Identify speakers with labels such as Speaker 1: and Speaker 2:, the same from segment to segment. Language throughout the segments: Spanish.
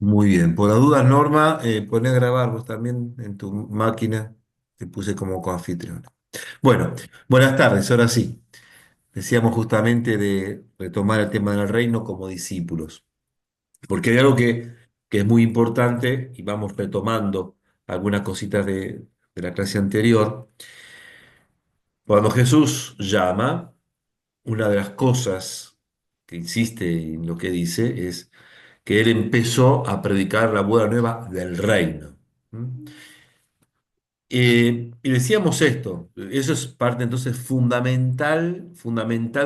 Speaker 1: Muy bien. Por la duda, Norma, poné a grabar vos también en tu máquina. Te puse como coanfitrión. Bueno, buenas tardes. Ahora sí. Decíamos justamente de retomar el tema del reino como discípulos. Porque hay algo que es muy importante y vamos retomando algunas cositas de la clase anterior. Cuando Jesús llama, una de las cosas que insiste en lo que dice es que él empezó a predicar la buena nueva del reino. ¿Mm? Y decíamos esto, eso es parte entonces fundamental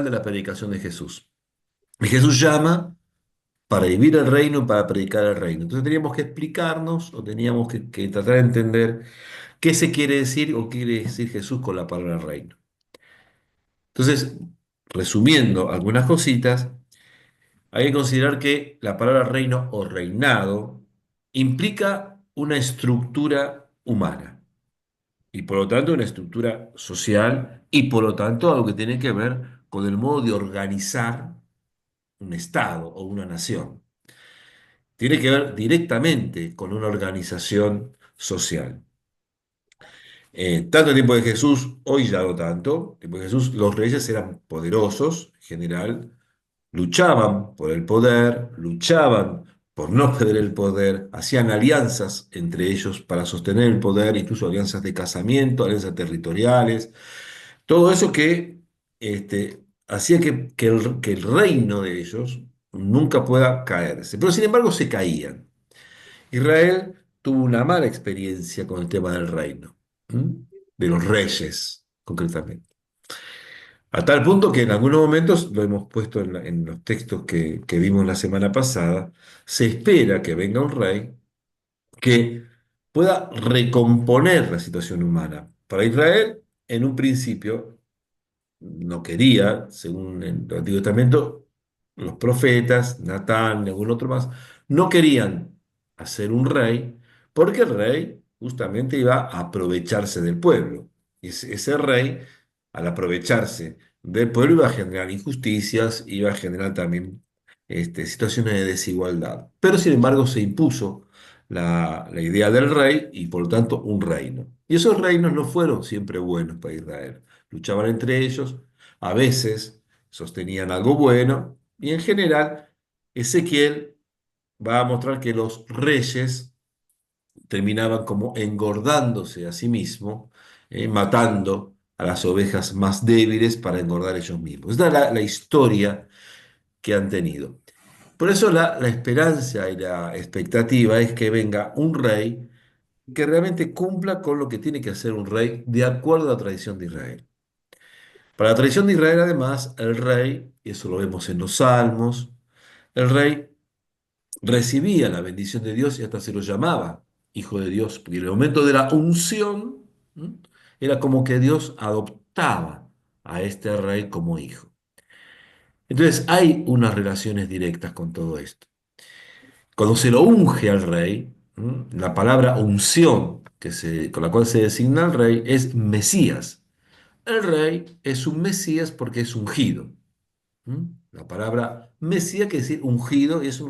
Speaker 1: de la predicación de Jesús. Y Jesús llama para vivir el reino y para predicar el reino. Entonces teníamos que explicarnos o teníamos que tratar de entender qué se quiere decir o qué quiere decir Jesús con la palabra reino. Entonces, resumiendo algunas cositas, hay que considerar que la palabra reino o reinado implica una estructura humana y por lo tanto una estructura social y por lo tanto algo que tiene que ver con el modo de organizar un Estado o una nación. Tiene que ver directamente con una organización social. Tanto el tiempo de Jesús, hoy ya no tanto, el tiempo de Jesús, los reyes eran poderosos en general, luchaban por el poder, luchaban por no perder el poder, hacían alianzas entre ellos para sostener el poder, incluso alianzas de casamiento, alianzas territoriales, todo eso que hacía que el reino de ellos nunca pueda caerse. Pero sin embargo se caían. Israel tuvo una mala experiencia con el tema del reino, ¿m? De los reyes, concretamente. A tal punto que en algunos momentos, lo hemos puesto en los textos que vimos la semana pasada, se espera que venga un rey que pueda recomponer la situación humana. Para Israel, en un principio, no quería, según el Antiguo Testamento, los profetas, Natán y algún otro más, no querían hacer un rey porque el rey justamente iba a aprovecharse del pueblo. Y ese rey, al aprovecharse del pueblo, iba a generar injusticias, iba a generar también situaciones de desigualdad. Pero sin embargo se impuso la idea del rey y por lo tanto un reino. Y esos reinos no fueron siempre buenos para Israel. Luchaban entre ellos, a veces sostenían algo bueno, y en general Ezequiel va a mostrar que los reyes terminaban como engordándose a sí mismos, matando a las ovejas más débiles para engordar ellos mismos. Esta es la historia que han tenido. Por eso la esperanza y la expectativa es que venga un rey que realmente cumpla con lo que tiene que hacer un rey de acuerdo a la tradición de Israel. Para la tradición de Israel, además, el rey, y eso lo vemos en los Salmos, el rey recibía la bendición de Dios y hasta se lo llamaba hijo de Dios, porque en el momento de la unción, ¿m? Era como que Dios adoptaba a este rey como hijo. Entonces hay unas relaciones directas con todo esto. Cuando se lo unge al rey, la palabra unción con la cual se designa al rey es Mesías. El rey es un Mesías porque es ungido. La palabra Mesías quiere decir ungido y es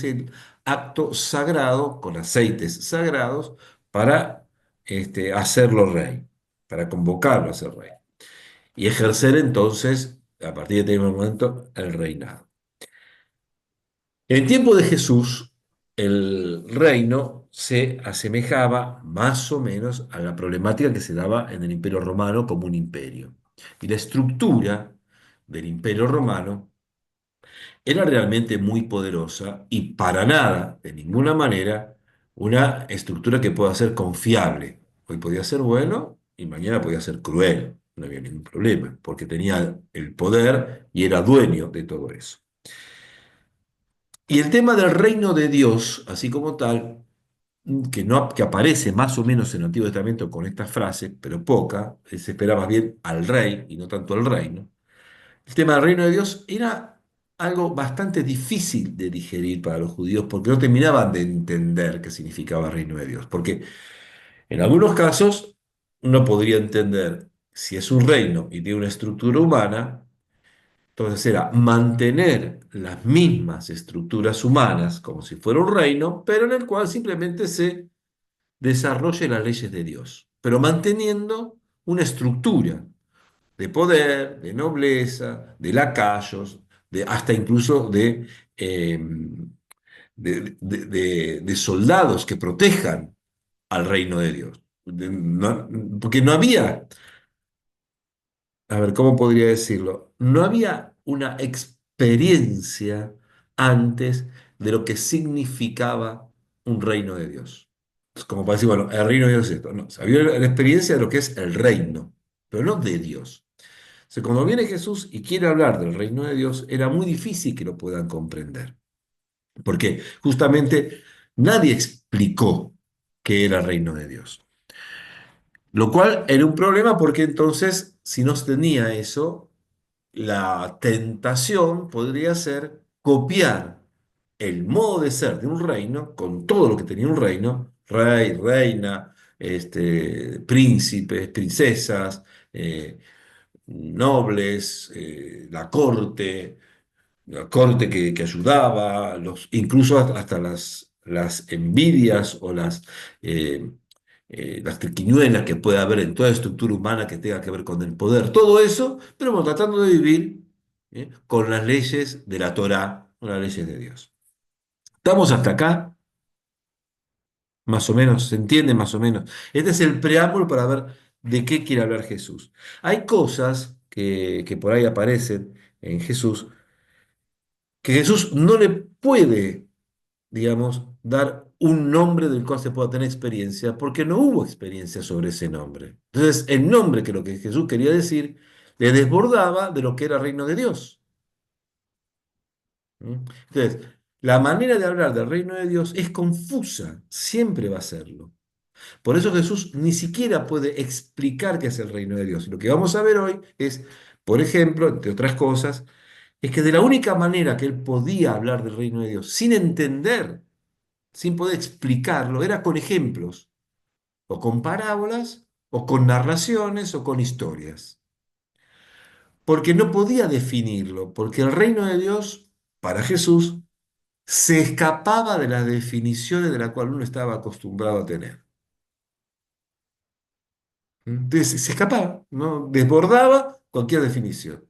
Speaker 1: el acto sagrado con aceites sagrados para hacerlo rey, para convocarlo a ser rey y ejercer entonces, a partir de ese momento, el reinado. En el tiempo de Jesús, el reino se asemejaba más o menos a la problemática que se daba en el Imperio Romano como un imperio. Y la estructura del Imperio Romano era realmente muy poderosa y para nada, de ninguna manera, una estructura que pueda ser confiable. Hoy podía ser bueno y mañana podía ser cruel. No había ningún problema, porque tenía el poder y era dueño de todo eso. Y el tema del reino de Dios, así como tal, que aparece más o menos en el Antiguo Testamento con esta frase, pero poca, se espera más bien al rey y no tanto al reino. El tema del reino de Dios era algo bastante difícil de digerir para los judíos porque no terminaban de entender qué significaba el reino de Dios. Porque en algunos casos uno podría entender si es un reino y tiene una estructura humana, Entonces era mantener las mismas estructuras humanas como si fuera un reino, pero en el cual simplemente se desarrolle las leyes de Dios, pero manteniendo una estructura de poder, de nobleza, de lacayos, hasta incluso eh, de soldados que protejan al reino de Dios. Porque no había, a ver, ¿cómo podría decirlo? No había una experiencia antes de lo que significaba un reino de Dios. Es como para decir, bueno, el reino de Dios es esto. No, había la experiencia de lo que es el reino, pero no de Dios. O sea, cuando viene Jesús y quiere hablar del reino de Dios, era muy difícil que lo puedan comprender, porque justamente nadie explicó qué era el reino de Dios. Lo cual era un problema porque entonces, si no se tenía eso, la tentación podría ser copiar el modo de ser de un reino, con todo lo que tenía un reino, rey, reina, príncipes, princesas, nobles, la corte que ayudaba, incluso hasta las envidias o las triquiñuelas que puede haber en toda estructura humana que tenga que ver con el poder, todo eso, pero bueno, tratando de vivir con las leyes de la Torá, con las leyes de Dios. ¿Estamos hasta acá? Más o menos, ¿se entiende más o menos? Este es el preámbulo para ver de qué quiere hablar Jesús. Hay cosas que por ahí aparecen en Jesús que Jesús no le puede, digamos, dar un nombre del cual se pueda tener experiencia, porque no hubo experiencia sobre ese nombre. Entonces, el nombre que lo que Jesús quería decir le desbordaba de lo que era reino de Dios. ¿Mm? Entonces, la manera de hablar del reino de Dios es confusa, siempre va a serlo. Por eso Jesús ni siquiera puede explicar qué es el reino de Dios. Y lo que vamos a ver hoy es, por ejemplo, entre otras cosas, es que de la única manera que él podía hablar del reino de Dios, sin entender, sin poder explicarlo, era con ejemplos, o con parábolas, o con narraciones, o con historias. Porque no podía definirlo, porque el reino de Dios, para Jesús, se escapaba de las definiciones de las cuales uno estaba acostumbrado a tener. Entonces, se escapaba, ¿no? Desbordaba cualquier definición.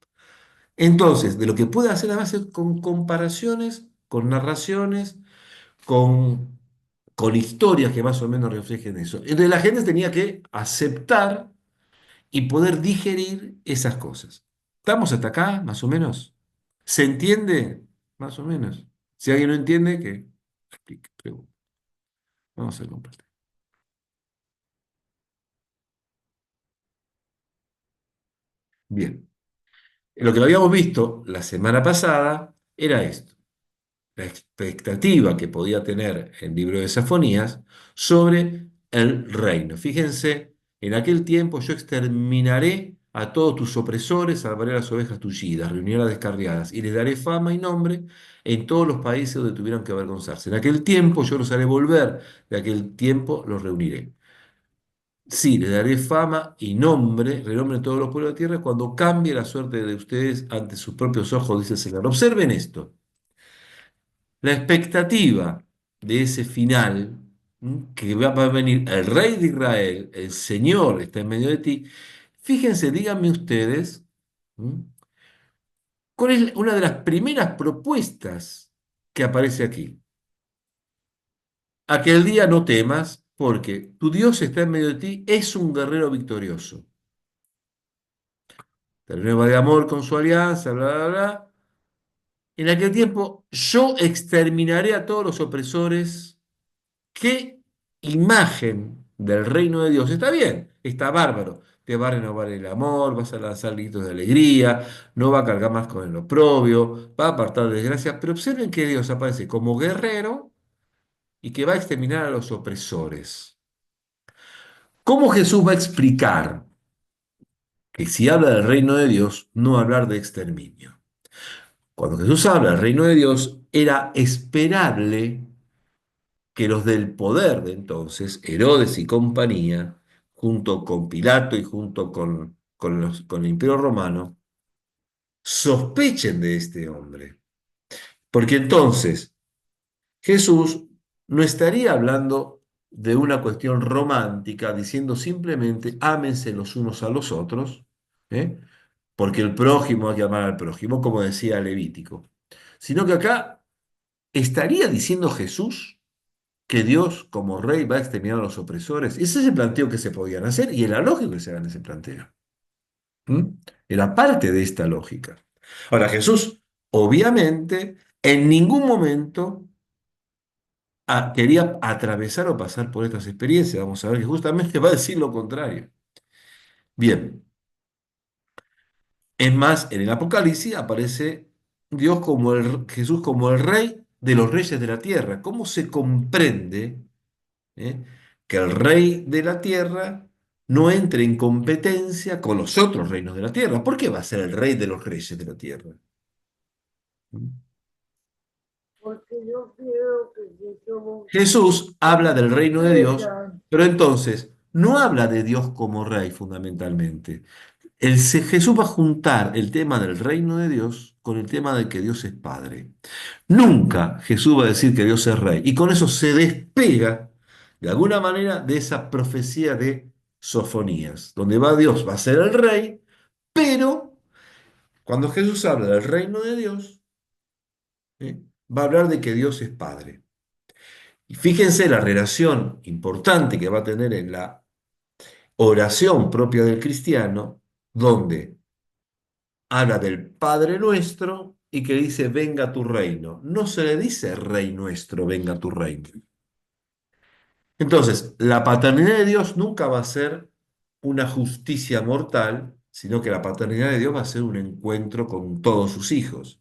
Speaker 1: Entonces, de lo que puede hacer además es con comparaciones, con narraciones, con, con historias que más o menos reflejen eso. Entonces la gente tenía que aceptar y poder digerir esas cosas. ¿Estamos hasta acá, más o menos? ¿Se entiende? Más o menos. Si alguien no entiende, que explique, pregunte. Vamos a compartir. Bien. Lo que habíamos visto la semana pasada era esto. La expectativa que podía tener el libro de Safonías sobre el reino. Fíjense, en aquel tiempo yo exterminaré a todos tus opresores, salvaré a las ovejas tullidas, reuniré a las descarriadas y les daré fama y nombre en todos los países donde tuvieron que avergonzarse. En aquel tiempo yo los haré volver, de aquel tiempo los reuniré. Sí, les daré fama y nombre, renombre en todos los pueblos de la tierra, cuando cambie la suerte de ustedes ante sus propios ojos, dice el Señor. Observen esto. La expectativa de ese final, que va a venir el rey de Israel, el Señor está en medio de ti. Fíjense, díganme ustedes, ¿m? ¿Cuál es una de las primeras propuestas que aparece aquí? Aquel día no temas, porque tu Dios está en medio de ti, es un guerrero victorioso. Te renueva de amor con su alianza, bla, bla, bla. En aquel tiempo yo exterminaré a todos los opresores. ¿Qué imagen del reino de Dios? Está bien, está bárbaro. Te va a renovar el amor, vas a lanzar gritos de alegría, no va a cargar más con el oprobio, va a apartar de desgracia. Pero observen que Dios aparece como guerrero y que va a exterminar a los opresores. ¿Cómo Jesús va a explicar que si habla del reino de Dios, no hablar de exterminio? Cuando Jesús habla del reino de Dios, era esperable que los del poder de entonces, Herodes y compañía, junto con Pilato y junto con el Imperio Romano, sospechen de este hombre. Porque entonces Jesús no estaría hablando de una cuestión romántica, diciendo simplemente ámense los unos a los otros, ¿eh? Porque el prójimo hay que amar al prójimo, como decía Levítico, sino que acá estaría diciendo Jesús que Dios como rey va a exterminar a los opresores. Ese es el planteo que se podían hacer y era lógico que se hagan ese planteo. ¿Mm? Era parte de esta lógica. Ahora, Jesús, obviamente, en ningún momento quería atravesar o pasar por estas experiencias. Vamos a ver que justamente va a decir lo contrario. Bien, es más, en el Apocalipsis aparece Dios como Jesús como el rey de los reyes de la tierra. ¿Cómo se comprende, que el rey de la tierra no entre en competencia con los otros reinos de la tierra? ¿Por qué va a ser el rey de los reyes de la tierra? ¿Mm?
Speaker 2: porque yo quiero que si somos
Speaker 1: Jesús habla del reino de Dios,
Speaker 2: estrellas,
Speaker 1: pero entonces no habla de Dios como rey fundamentalmente. Jesús va a juntar el tema del reino de Dios con el tema de que Dios es Padre. Nunca Jesús va a decir que Dios es rey. Y con eso se despega, de alguna manera, de esa profecía de Sofonías, donde va Dios, va a ser el rey, pero cuando Jesús habla del reino de Dios, va a hablar de que Dios es Padre. Y fíjense la relación importante que va a tener en la oración propia del cristiano, donde habla del Padre nuestro y que dice, venga tu reino. No se le dice, Rey nuestro, venga tu reino. Entonces, la paternidad de Dios nunca va a ser una justicia mortal, sino que la paternidad de Dios va a ser un encuentro con todos sus hijos,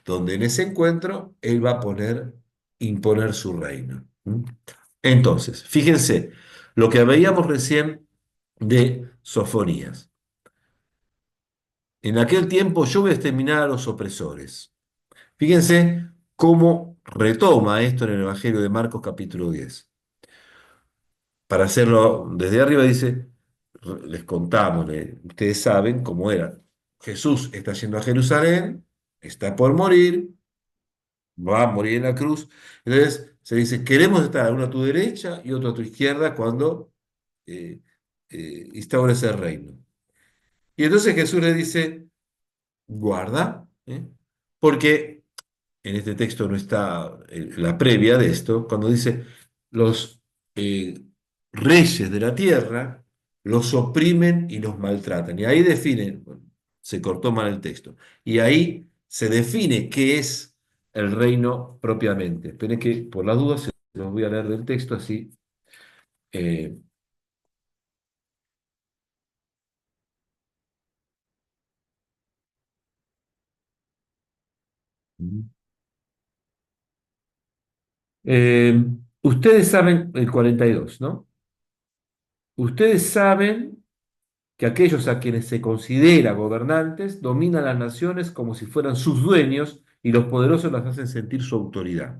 Speaker 1: donde en ese encuentro Él va a imponer su reino. ¿Mm? Entonces, fíjense, lo que veíamos recién de Sofonías. En aquel tiempo yo voy a exterminar a los opresores. Fíjense cómo retoma esto en el Evangelio de Marcos capítulo 10. Para hacerlo desde arriba dice, les contamos, ustedes saben cómo era. Jesús está yendo a Jerusalén, está por morir, va a morir en la cruz. Entonces se dice, queremos estar uno a tu derecha y otro a tu izquierda cuando eh, instaures el reino. Y entonces Jesús le dice, guarda, porque en este texto no está la previa de esto, cuando dice los eh, reyes de la tierra los oprimen y los maltratan. Y ahí definen, bueno, se cortó mal el texto, y ahí se define qué es el reino propiamente. Esperen que por las dudas se los voy a leer del texto así. eh, eh, ustedes saben, el 42, ¿no? Ustedes saben que aquellos a quienes se considera gobernantes dominan las naciones como si fueran sus dueños y los poderosos las hacen sentir su autoridad.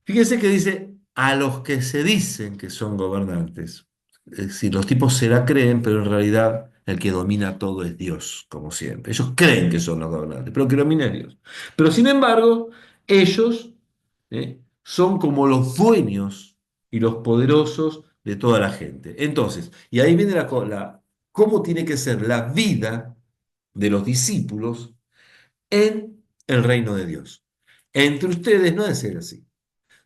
Speaker 1: Fíjense que dice a los que se dicen que son gobernantes. Es decir, los tipos se la creen, pero en realidad el que domina todo es Dios, como siempre. Ellos creen que son los gobernantes, pero el que domina es Dios. Pero sin embargo, ellos son como los dueños y los poderosos de toda la gente. Entonces, y ahí viene cómo tiene que ser la vida de los discípulos en el reino de Dios. Entre ustedes no debe ser así,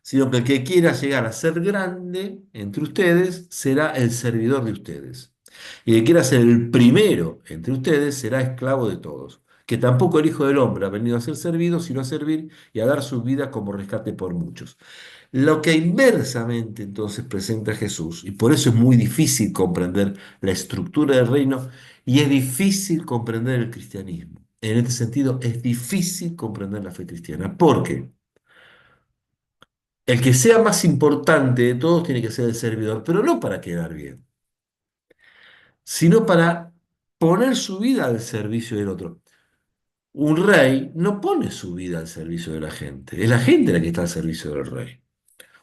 Speaker 1: sino que el que quiera llegar a ser grande entre ustedes será el servidor de ustedes. Y el que quiera ser el primero entre ustedes será esclavo de todos. Que tampoco el Hijo del Hombre ha venido a ser servido, sino a servir y a dar su vida como rescate por muchos. Lo que inversamente entonces presenta Jesús, y por eso es muy difícil comprender la estructura del reino y es difícil comprender el cristianismo. En este sentido, es difícil comprender la fe cristiana. ¿Por qué? El que sea más importante de todos tiene que ser el servidor, pero no para quedar bien, sino para poner su vida al servicio del otro. Un rey no pone su vida al servicio de la gente, es la gente la que está al servicio del rey.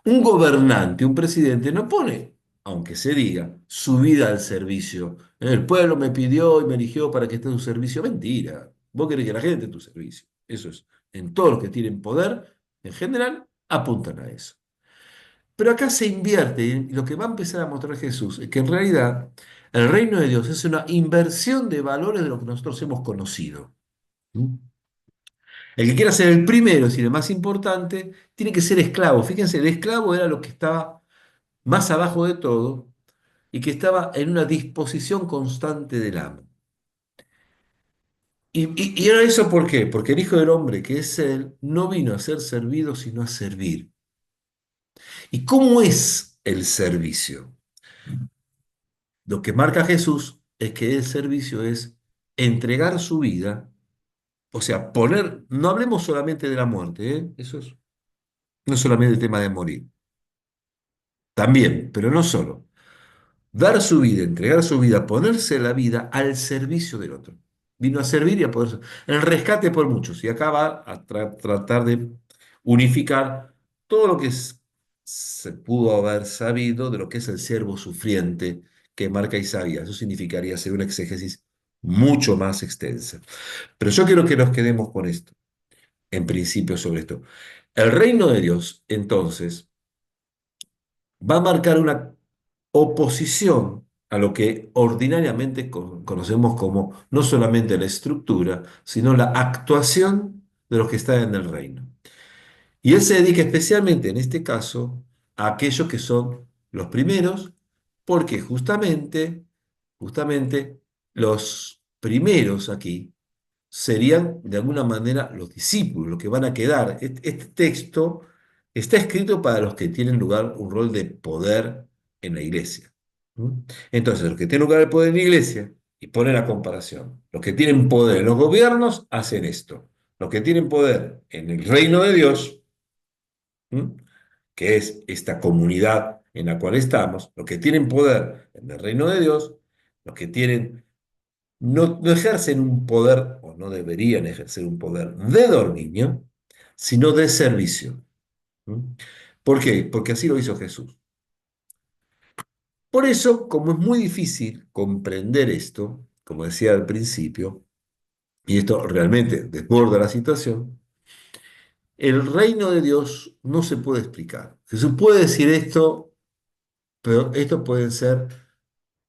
Speaker 1: Un gobernante, un presidente, no pone, aunque se diga, su vida al servicio. El pueblo me pidió y me eligió para que esté en su servicio. Mentira. Vos querés que la gente esté en tu servicio. Eso es. En todos los que tienen poder, en general, apuntan a eso. Pero acá se invierte, y lo que va a empezar a mostrar Jesús es que en realidad el reino de Dios es una inversión de valores de lo que nosotros hemos conocido. ¿Mm? El que quiera ser el primero, es decir, el más importante, tiene que ser esclavo. Fíjense, el esclavo era lo que estaba más abajo de todo y que estaba en una disposición constante del amo. Y era eso ¿por qué? Porque el Hijo del Hombre, que es Él, no vino a ser servido, sino a servir. ¿Y cómo es el servicio? Lo que marca Jesús es que el servicio es entregar su vida, o sea, poner, no hablemos solamente de la muerte, ¿eh? Eso es, no es solamente el tema de morir, también, pero no solo. Dar su vida, entregar su vida, ponerse la vida al servicio del otro. Vino a servir y a poder. El rescate por muchos. Y acá va a tratar de unificar todo lo que se pudo haber sabido de lo que es el siervo sufriente que marca Isaías. Eso significaría hacer una exégesis mucho más extensa. Pero yo quiero que nos quedemos con esto, en principio, sobre esto. El reino de Dios, entonces, va a marcar una oposición a lo que ordinariamente conocemos como no solamente la estructura, sino la actuación de los que están en el reino. Y él se dedica especialmente en este caso a aquellos que son los primeros, porque justamente los primeros aquí serían de alguna manera los discípulos, los que van a quedar. Este texto está escrito para los que tienen lugar un rol de poder en la iglesia. ¿Mm? Entonces, los que tienen lugar de poder en la iglesia, y pone la comparación, los que tienen poder en los gobiernos hacen esto. Los que tienen poder en el reino de Dios, ¿mm? Que es esta comunidad en la cual estamos, los que tienen poder en el reino de Dios, los que tienen no ejercen un poder, o no deberían ejercer un poder de dominio, sino de servicio. ¿Mm? ¿Por qué? Porque así lo hizo Jesús. Por eso, como es muy difícil comprender esto, como decía al principio, y esto realmente desborda la situación, el reino de Dios no se puede explicar. Jesús puede decir esto, pero esto pueden ser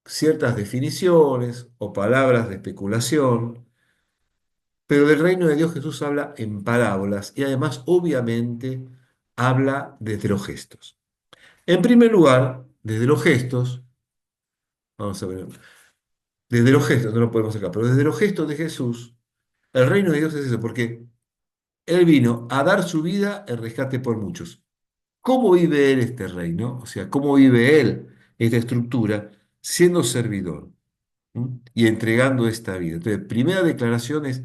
Speaker 1: ciertas definiciones o palabras de especulación. Pero del reino de Dios Jesús habla en parábolas y además obviamente habla desde los gestos. En primer lugar, desde los gestos, vamos a ver, desde los gestos, no lo podemos sacar, pero desde los gestos de Jesús, el reino de Dios es eso, porque Él vino a dar su vida en rescate por muchos. ¿Cómo vive Él este reino? O sea, ¿cómo vive Él esta estructura? Siendo servidor, ¿m? Y entregando esta vida. Entonces, primera declaración es,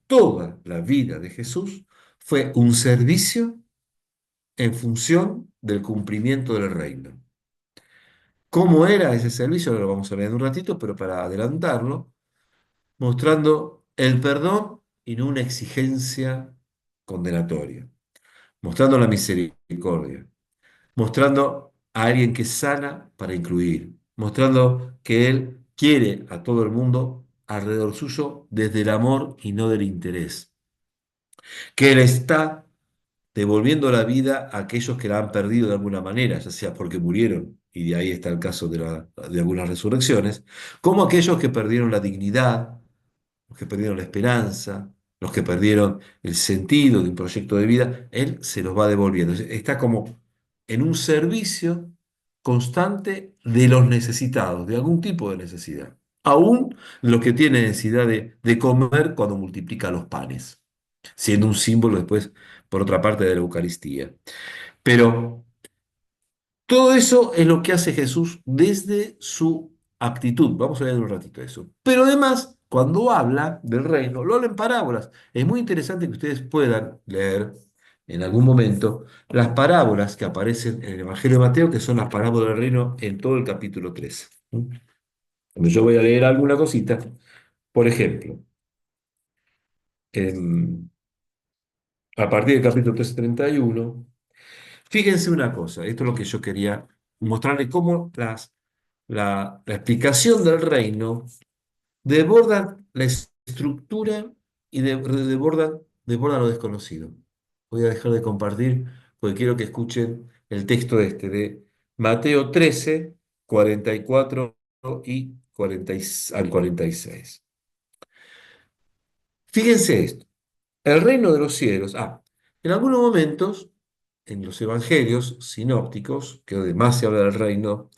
Speaker 1: toda la vida de Jesús fue un servicio en función del cumplimiento del reino. ¿Cómo era ese servicio? Ahora lo vamos a ver en un ratito, pero para adelantarlo, mostrando el perdón y no una exigencia condenatoria, mostrando la misericordia, mostrando a alguien que sana para incluir, mostrando que Él quiere a todo el mundo alrededor suyo desde el amor y no del interés, que Él está devolviendo la vida a aquellos que la han perdido de alguna manera, ya sea porque murieron, y de ahí está el caso de algunas resurrecciones, como aquellos que perdieron la dignidad, los que perdieron la esperanza, los que perdieron el sentido de un proyecto de vida, Él se los va devolviendo. Está como en un servicio constante de los necesitados, de algún tipo de necesidad. Aún los que tienen necesidad de comer cuando multiplica los panes, siendo un símbolo después, por otra parte, de la Eucaristía. Pero todo eso es lo que hace Jesús desde su actitud. Vamos a ver en un ratito eso. Pero además, cuando habla del reino, lo habla en parábolas. Es muy interesante que ustedes puedan leer en algún momento las parábolas que aparecen en el Evangelio de Mateo, que son las parábolas del reino en todo el capítulo 3. Cuando yo voy a leer alguna cosita, por ejemplo, a partir del capítulo 3:31. Fíjense una cosa, esto es lo que yo quería mostrarles cómo la explicación del reino desborda la estructura y desbordan lo desconocido. Voy a dejar de compartir porque quiero que escuchen el texto este de Mateo 13, 44 y 40 al 46. Fíjense esto, el reino de los cielos. En algunos momentos, en los evangelios sinópticos, que además se habla del reino,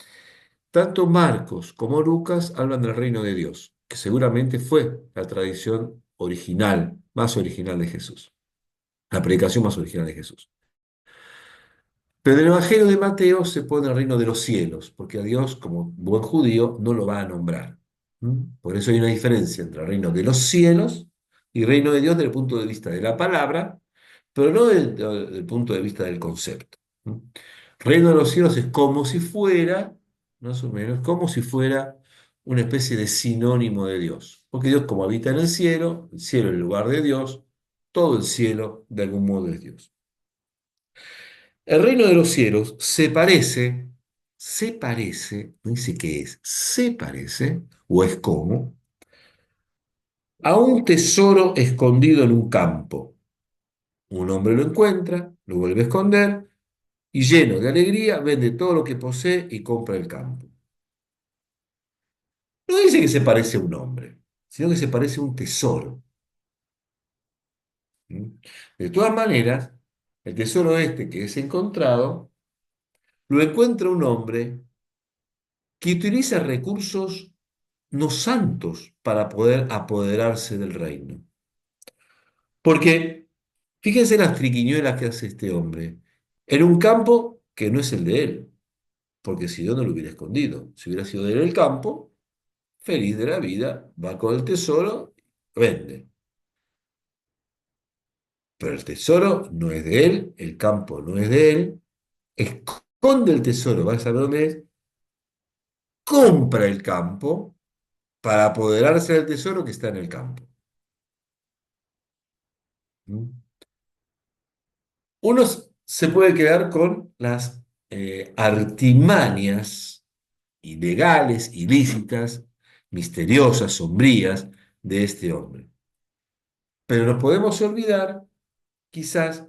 Speaker 1: tanto Marcos como Lucas hablan del reino de Dios, que seguramente fue la tradición original, más original de Jesús, la predicación más original de Jesús. Pero en el Evangelio de Mateo se pone el reino de los cielos, porque a Dios, como buen judío, no lo va a nombrar. Por eso hay una diferencia entre el reino de los cielos y el reino de Dios desde el punto de vista de la palabra, pero no desde el punto de vista del concepto. ¿Mm? Reino de los cielos es como si fuera, más o menos, como si fuera una especie de sinónimo de Dios. Porque Dios, como habita en el cielo es el lugar de Dios, todo el cielo de algún modo es Dios. El reino de los cielos no dice qué es, se parece, o es como, a un tesoro escondido en un campo. Un hombre lo encuentra, lo vuelve a esconder y lleno de alegría vende todo lo que posee y compra el campo. No dice que se parece a un hombre, sino que se parece a un tesoro. ¿Mm? De todas maneras, el tesoro este que es encontrado, lo encuentra un hombre que utiliza recursos no santos para poder apoderarse del reino. Porque fíjense las triquiñuelas que hace este hombre en un campo que no es el de él, porque si no, no lo hubiera escondido. Si hubiera sido de él el campo, feliz de la vida, va con el tesoro, vende. Pero el tesoro no es de él, el campo no es de él, esconde el tesoro, va a saber dónde es, compra el campo para apoderarse del tesoro que está en el campo. ¿Mm? Uno se puede quedar con las artimañas ilegales, ilícitas, misteriosas, sombrías de este hombre. Pero nos podemos olvidar, quizás,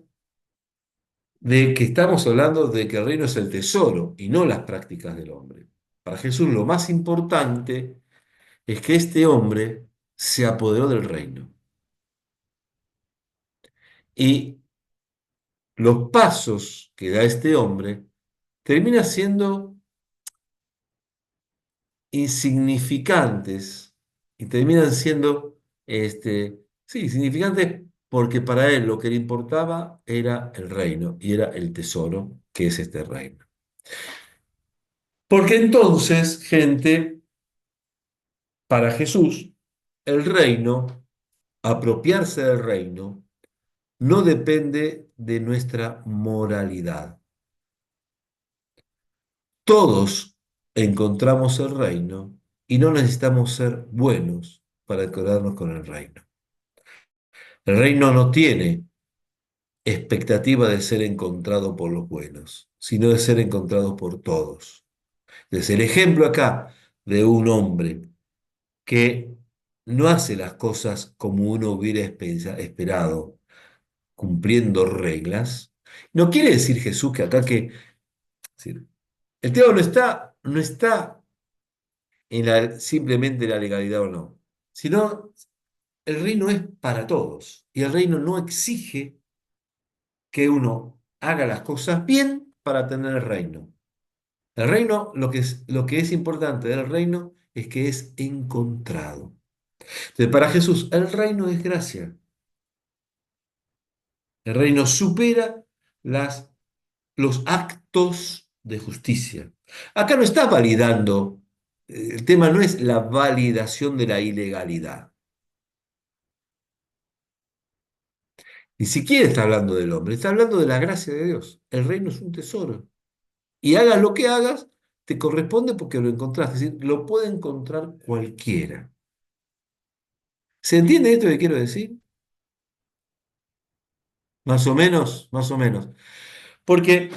Speaker 1: de que estamos hablando de que el reino es el tesoro y no las prácticas del hombre. Para Jesús lo más importante es que este hombre se apoderó del reino. Y los pasos que da este hombre termina siendo insignificantes y terminan siendo, sí, significantes porque para él lo que le importaba era el reino y era el tesoro que es este reino. Porque entonces, gente, para Jesús, el reino, apropiarse del reino, no depende de nuestra moralidad. Todos encontramos el reino y no necesitamos ser buenos para quedarnos con el reino. El reino no tiene expectativa de ser encontrado por los buenos, sino de ser encontrado por todos. Desde el ejemplo acá de un hombre que no hace las cosas como uno hubiera esperado, cumpliendo reglas, no quiere decir Jesús que acá que... es decir, el tema no está en simplemente la legalidad o no, sino el reino es para todos y el reino no exige que uno haga las cosas bien para tener el reino. El reino, lo que es importante del reino es que es encontrado. Entonces, para Jesús, el reino es gracia. El reino supera las, los actos de justicia. Acá no está validando, el tema no es la validación de la ilegalidad. Ni siquiera está hablando del hombre, está hablando de la gracia de Dios. El reino es un tesoro. Y hagas lo que hagas, te corresponde porque lo encontraste. Es decir, lo puede encontrar cualquiera. ¿Se entiende esto que quiero decir? Más o menos, más o menos. Porque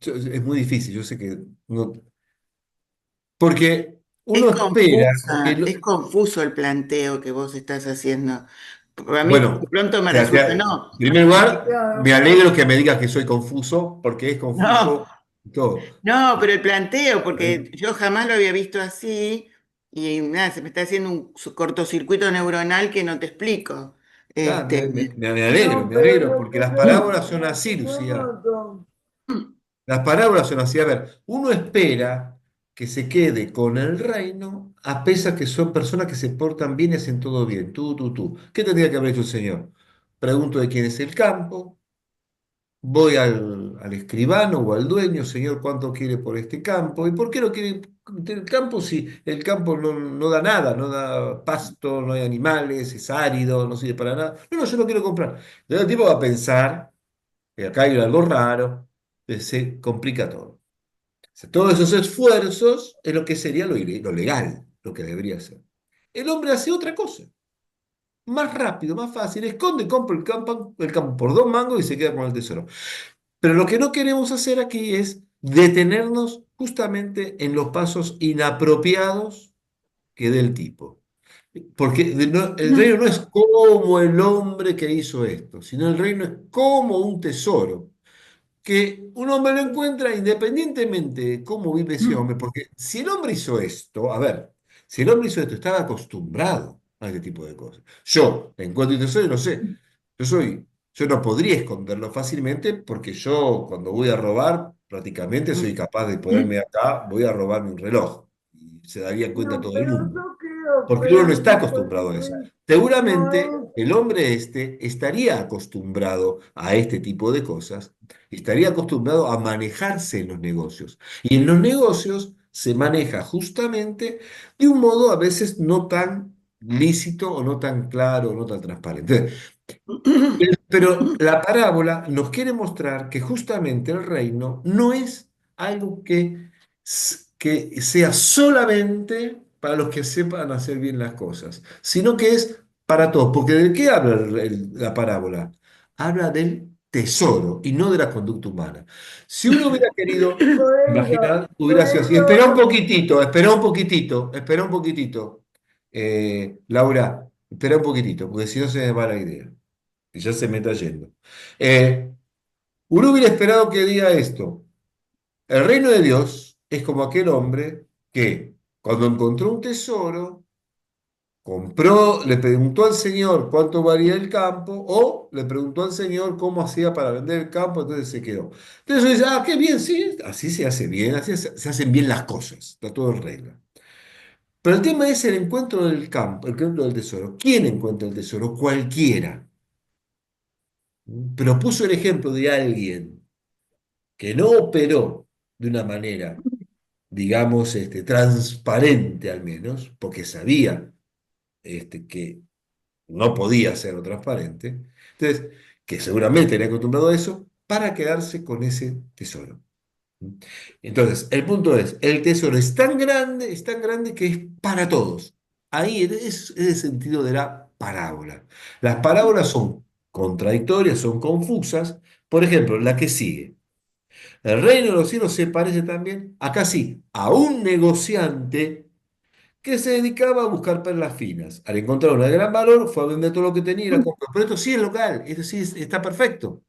Speaker 1: es muy difícil, yo sé que no. Porque Uno espera que
Speaker 3: Es confuso el planteo que vos estás haciendo. A mí de
Speaker 1: bueno,
Speaker 3: pronto me resulta, no,
Speaker 1: en primer lugar, me
Speaker 2: Claro,
Speaker 1: alegro que me digas que soy confuso, porque es
Speaker 3: no,
Speaker 1: confuso todo.
Speaker 3: no, pero el planteo,
Speaker 1: ¿Eh?
Speaker 3: porque yo jamás lo había visto así y nada, se me está haciendo un cortocircuito neuronal que no te explico.
Speaker 1: Ah,
Speaker 3: Este,
Speaker 2: no,
Speaker 1: me
Speaker 2: pero
Speaker 1: alegro,
Speaker 2: lo
Speaker 1: porque
Speaker 2: que
Speaker 1: las
Speaker 2: yo,
Speaker 1: parábolas son
Speaker 2: lo
Speaker 1: así,
Speaker 2: que yo
Speaker 1: Lucía.
Speaker 2: noto,
Speaker 1: Las parábolas son así. A ver, uno espera que se quede con el reino a pesar que son personas que se portan bien y hacen todo bien. Tú. ¿Qué tendría que haber hecho el Señor? Pregunto de quién es el campo, voy al escribano o al dueño, Señor, ¿cuánto quiere por este campo? ¿Y por qué no quiere el campo si el campo no da nada, no da pasto, no hay animales, es árido, no sirve para nada? No, yo no quiero comprar. Entonces el tipo va a pensar que acá hay algo raro, se complica todo. Sea, todos esos esfuerzos es lo que sería lo legal, lo que debería ser. El hombre hace otra cosa, más rápido, más fácil, esconde, compra el campo por 2 mangos y se queda con el tesoro. Pero lo que no queremos hacer aquí es detenernos justamente en los pasos inapropiados que dé el tipo. Porque el reino no es como el hombre que hizo esto, sino el reino es como un tesoro que un hombre lo encuentra independientemente de cómo vive ese hombre, porque si el hombre hizo esto, a ver, si el hombre hizo esto, estaba acostumbrado a este tipo de cosas. Yo encuentro y tesoro y no sé, yo no podría esconderlo fácilmente porque yo cuando voy a robar, prácticamente soy capaz de ponerme acá, voy a robarme un reloj y se daría cuenta
Speaker 2: no,
Speaker 1: todo el
Speaker 2: pero
Speaker 1: mundo
Speaker 2: yo creo
Speaker 1: porque uno no está
Speaker 2: que
Speaker 1: acostumbrado a eso.
Speaker 2: porque no
Speaker 1: Seguramente
Speaker 2: es,
Speaker 1: el hombre este estaría acostumbrado a este tipo de cosas, estaría acostumbrado a manejarse en los negocios. Y en los negocios se maneja justamente de un modo a veces no tan lícito o no tan claro o no tan transparente. Pero la parábola nos quiere mostrar que justamente el reino no es algo que sea solamente para los que sepan hacer bien las cosas, sino que es para todos. Porque ¿de qué habla la parábola? Habla del tesoro y no de la conducta humana. Si uno hubiera querido, imaginar,
Speaker 2: por
Speaker 1: hubiera sido así.
Speaker 2: eso,
Speaker 1: Espera un poquitito. Laura, espera un poquitito, porque si no se me va la idea y ya se me está yendo. Eh, Uno hubiera esperado que diga esto. El reino de Dios es como aquel hombre que cuando encontró un tesoro, compró, le preguntó al Señor cuánto valía el campo o le preguntó al Señor cómo hacía para vender el campo, entonces se quedó. Entonces uno dice, ah, qué bien, sí, así se hace bien, así se hacen bien las cosas, está todo en regla. Pero el tema es el encuentro del campo, el encuentro del tesoro. ¿Quién encuentra el tesoro? Cualquiera. Pero puso el ejemplo de alguien que no operó de una manera, digamos, transparente al menos, porque sabía que no podía serlo transparente, entonces, que seguramente era acostumbrado a eso, para quedarse con ese tesoro. Entonces, el punto el tesoro es tan grande que es para todos. Ahí es el sentido de la parábola. Las parábolas son contradictorias, son confusas. Por ejemplo, la que sigue. El reino de los cielos se parece también, acá sí, a un negociante que se dedicaba a buscar perlas finas. Al encontrar una de gran valor, fue a vender todo lo que tenía y la compró. Pero esto sí es local, esto sí está perfecto.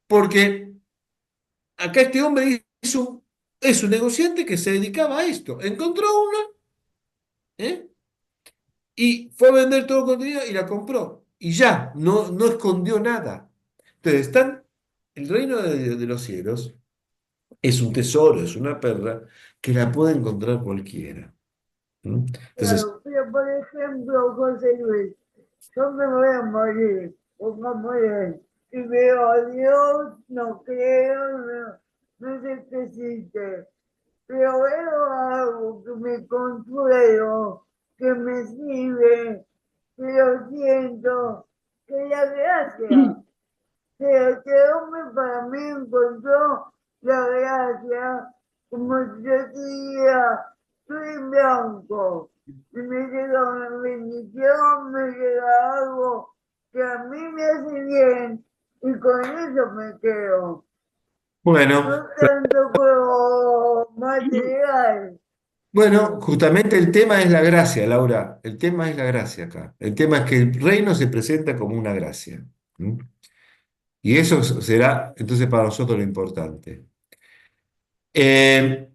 Speaker 1: Porque acá este hombre es un negociante que se dedicaba a esto. Encontró una, ¿eh? Y fue a vender todo lo que tenía y la compró. Y ya, no escondió nada. Entonces, el reino de los cielos es un tesoro, es una perla que la puede encontrar cualquiera. ¿Mm? Entonces,
Speaker 2: claro, pero por ejemplo, José Luis, yo me voy a morir, pongamos él, y veo a Dios, no creo, no sé qué existe, pero veo algo que me consuelo, que me sirve, que lo siento, que la gracia, que este hombre para mí encontró la gracia, como si yo diría, estoy en blanco, y me llega una bendición, me llega algo que a mí me hace bien, y con eso me quedo. No
Speaker 1: bueno,
Speaker 2: tanto con lo material.
Speaker 1: Bueno, justamente el tema es la gracia, Laura. El tema es la gracia acá. El tema es que el reino se presenta como una gracia. ¿Mm? Y eso será entonces para nosotros lo importante. Eh,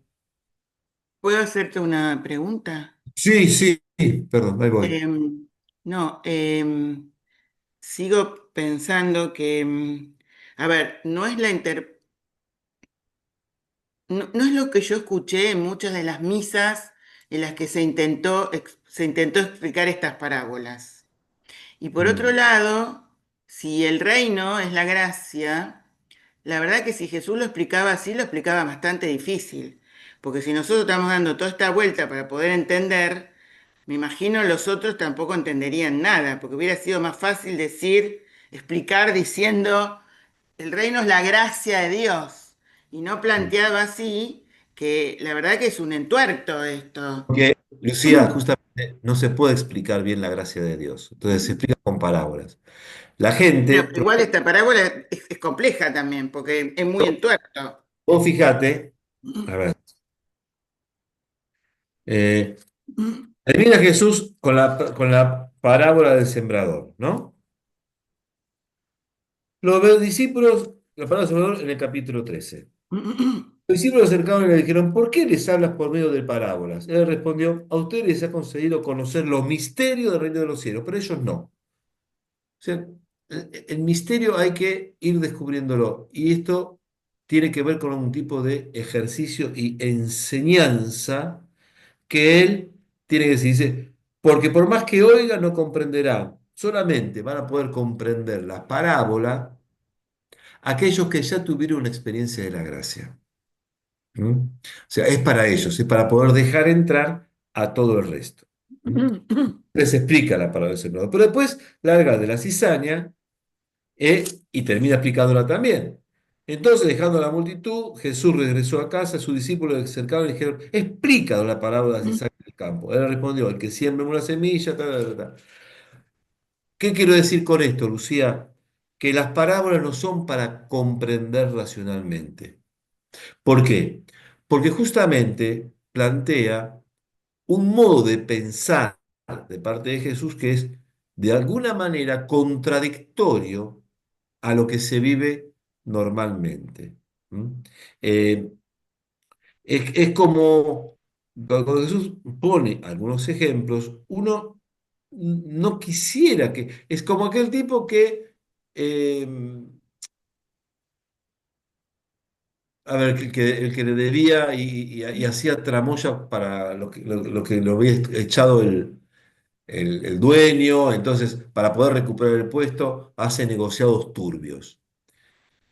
Speaker 3: ¿Puedo hacerte una pregunta?
Speaker 1: sí, sí, perdón, ahí voy.
Speaker 3: No, sigo pensando que, a ver, no es lo que yo escuché en muchas de las misas en las que se intentó explicar estas parábolas. Y por otro
Speaker 1: Mm.
Speaker 3: lado, si el reino es la gracia, la verdad que si Jesús lo explicaba así, lo explicaba bastante difícil. Porque si nosotros estamos dando toda esta vuelta para poder entender, me imagino los otros tampoco entenderían nada, porque hubiera sido más fácil explicar diciendo, el reino es la gracia de Dios, y no
Speaker 1: Mm.
Speaker 3: planteado así, que la verdad que es un entuerto esto.
Speaker 1: Porque, Lucía, justamente no se puede explicar bien la gracia de Dios. Entonces se explica con parábolas. La
Speaker 3: Bueno,
Speaker 1: gente,
Speaker 3: pero igual esta parábola es compleja también, porque es muy entuerto.
Speaker 1: vos fíjate, a ver, eh, termina Jesús con la parábola del sembrador, ¿no? Los discípulos, la parábola del sembrador en el capítulo 13. Los discípulos se acercaron y le dijeron, ¿por qué les hablas por medio de parábolas? Él respondió, a ustedes les ha concedido conocer los misterios del reino de los cielos, pero ellos no. O sea, el misterio hay que ir descubriéndolo. Y esto tiene que ver con un tipo de ejercicio y enseñanza que él tiene que decir. Dice, porque por más que oigan, no comprenderán. Solamente van a poder comprender la parábola aquellos que ya tuvieron una experiencia de la gracia. ¿Mm? O sea, es para ellos, es para poder dejar entrar a todo el resto. ¿Mm? Les explica la palabra del Señor. Pero después larga de la cizaña y termina explicándola también. Entonces, dejando a la multitud, Jesús regresó a casa, sus discípulos le acercaron y le dijeron, explica la parábola de la cizaña del campo. Él respondió, el que siembra una semilla, tal, tal, tal. ¿Qué quiero decir con esto, Lucía? Que las parábolas no son para comprender racionalmente. ¿Por qué? Porque justamente plantea un modo de pensar de parte de Jesús que es de alguna manera contradictorio a lo que se vive normalmente. ¿Mm? Eh, es como cuando Jesús pone algunos ejemplos, uno no quisiera que, es como aquel tipo que, eh, a ver, el que le debía y hacía tramoya para lo que lo había echado el dueño, entonces para poder recuperar el puesto hace negociados turbios.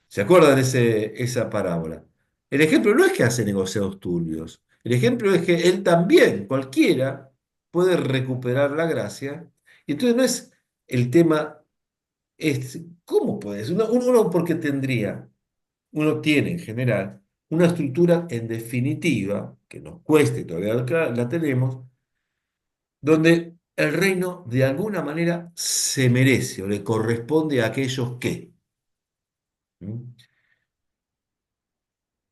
Speaker 1: ¿Se acuerdan esa parábola? El ejemplo no es que hace negociados turbios, el ejemplo es que él también, cualquiera, puede recuperar la gracia. Y entonces no es el tema, es, ¿cómo puedes? Uno porque tendría, uno tiene en general una estructura en definitiva, que nos cueste todavía la tenemos, donde el reino de alguna manera se merece o le corresponde a aquellos que. ¿Mm?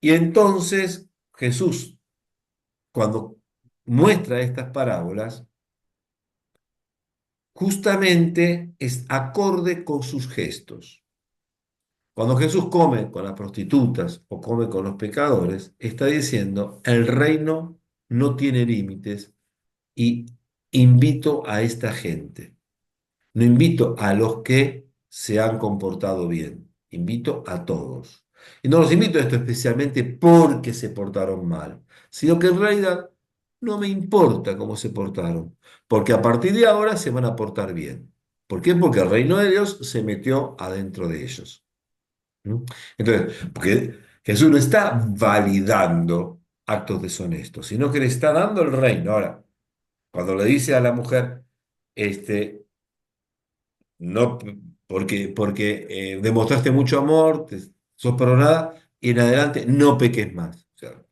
Speaker 1: Y entonces Jesús, cuando muestra estas parábolas, justamente es acorde con sus gestos. Cuando Jesús come con las prostitutas o come con los pecadores, está diciendo, el reino no tiene límites y invito a esta gente. No invito a los que se han comportado bien, invito a todos. Y no los invito a esto especialmente porque se portaron mal, sino que en realidad no me importa cómo se portaron, porque a partir de ahora se van a portar bien. ¿Por qué? Porque el reino de Dios se metió adentro de ellos. ¿Mm? Entonces, porque Jesús no está validando actos deshonestos, sino que le está dando el reino. Ahora, cuando le dice a la mujer, este, no, porque demostraste mucho amor, sos perdonada y en adelante no peques más. O sea,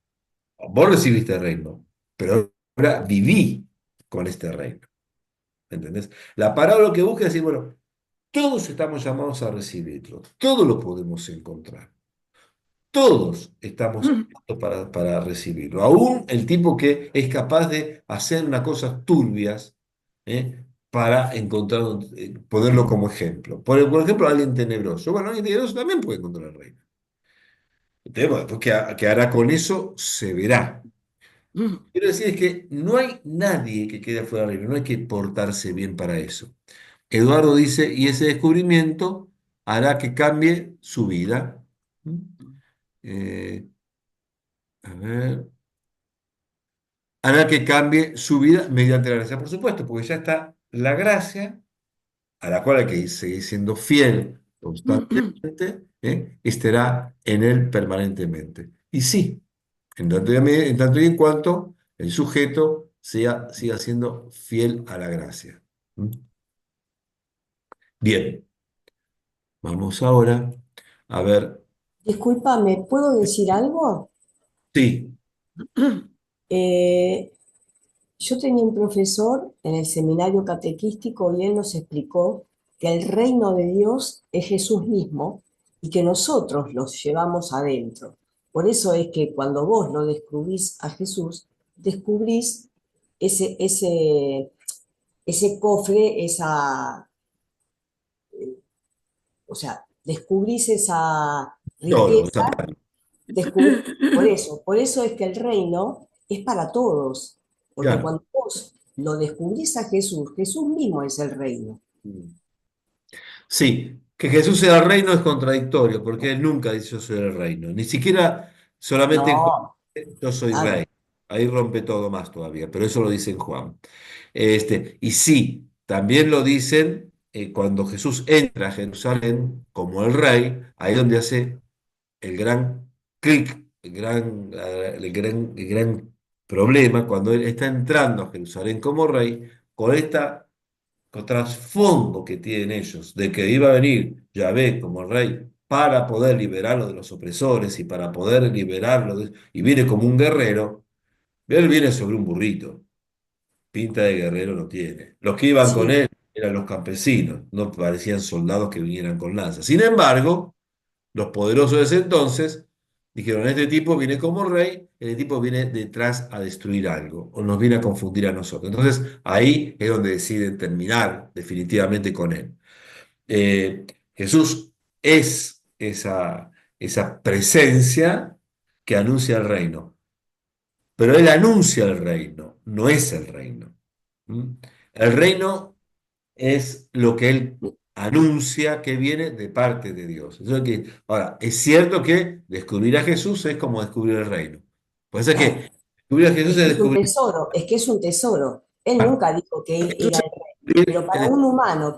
Speaker 1: vos recibiste el reino, pero ahora viví con este reino. ¿Entendés? La parábola que busca es decir, bueno, todos estamos llamados a recibirlo, todo lo podemos encontrar. todos estamos aptos para recibirlo. Aún el tipo que es capaz de hacer unas cosas turbias, para encontrar, ponerlo como ejemplo. Por ejemplo, alguien tenebroso. Bueno, alguien tenebroso también puede encontrar el reino. El tema, después, ¿qué hará con eso? Se verá. Quiero decir es que no hay nadie que quede fuera del reino, no hay que portarse bien para eso. Eduardo dice, y ese descubrimiento hará que cambie su vida. ¿Mm? Eh, a ver, hará que cambie su vida mediante la gracia, por supuesto, porque ya está la gracia a la cual hay que seguir siendo fiel constantemente, estará en él permanentemente. Y sí, en tanto y en cuanto el sujeto siga siendo fiel a la gracia. ¿Mm? Bien, vamos ahora a ver.
Speaker 4: Discúlpame, ¿puedo decir algo?
Speaker 1: Sí,
Speaker 4: Eh, yo tenía un profesor en el seminario catequístico y él nos explicó que el reino de Dios es Jesús mismo y que nosotros los llevamos adentro. Por eso es que cuando vos lo descubrís a Jesús, descubrís ese, ese, ese cofre, o sea, descubrís esa
Speaker 1: todo, o sea,
Speaker 4: riqueza. Por eso es que el reino es para todos, porque
Speaker 1: claro.
Speaker 4: cuando vos lo descubrís a Jesús, Jesús mismo es el reino.
Speaker 1: Sí, que Jesús sea el reino es contradictorio, porque él nunca dice yo soy el reino, ni siquiera solamente en Juan
Speaker 4: No,
Speaker 1: dice, yo soy rey.
Speaker 4: claro,
Speaker 1: Ahí rompe todo más todavía, pero eso lo dice en Juan. Y sí, también lo dicen, cuando Jesús entra a Jerusalén como el rey, ahí donde hace el gran clic, el gran problema, cuando él está entrando a Jerusalén como rey, con esta trasfondo que tienen ellos, de que iba a venir Yahvé como rey para poder liberarlo de los opresores y para poder liberarlo, y viene como un guerrero, él viene sobre un burrito, pinta de guerrero no tiene. Los que iban con
Speaker 4: sí,
Speaker 1: él eran los campesinos, no parecían soldados que vinieran con lanzas. Sin embargo, los poderosos de ese entonces dijeron, este tipo viene como rey, este tipo viene detrás a destruir algo, o nos viene a confundir a nosotros. Entonces ahí es donde deciden terminar definitivamente con él. Jesús es esa presencia que anuncia el reino, pero él anuncia el reino, no es el reino. ¿Mm? El reino es lo que él anuncia que viene de parte de Dios. Ahora, es cierto que descubrir a Jesús es como descubrir el reino. Por eso es
Speaker 4: claro.
Speaker 1: que descubrir a Jesús
Speaker 4: Es
Speaker 1: es
Speaker 4: que es un
Speaker 1: descubrir.
Speaker 4: tesoro, es que es un tesoro. Él nunca dijo que él
Speaker 1: Jesús
Speaker 4: era
Speaker 1: es
Speaker 4: el rey, pero
Speaker 1: descubrir,
Speaker 4: para un humano,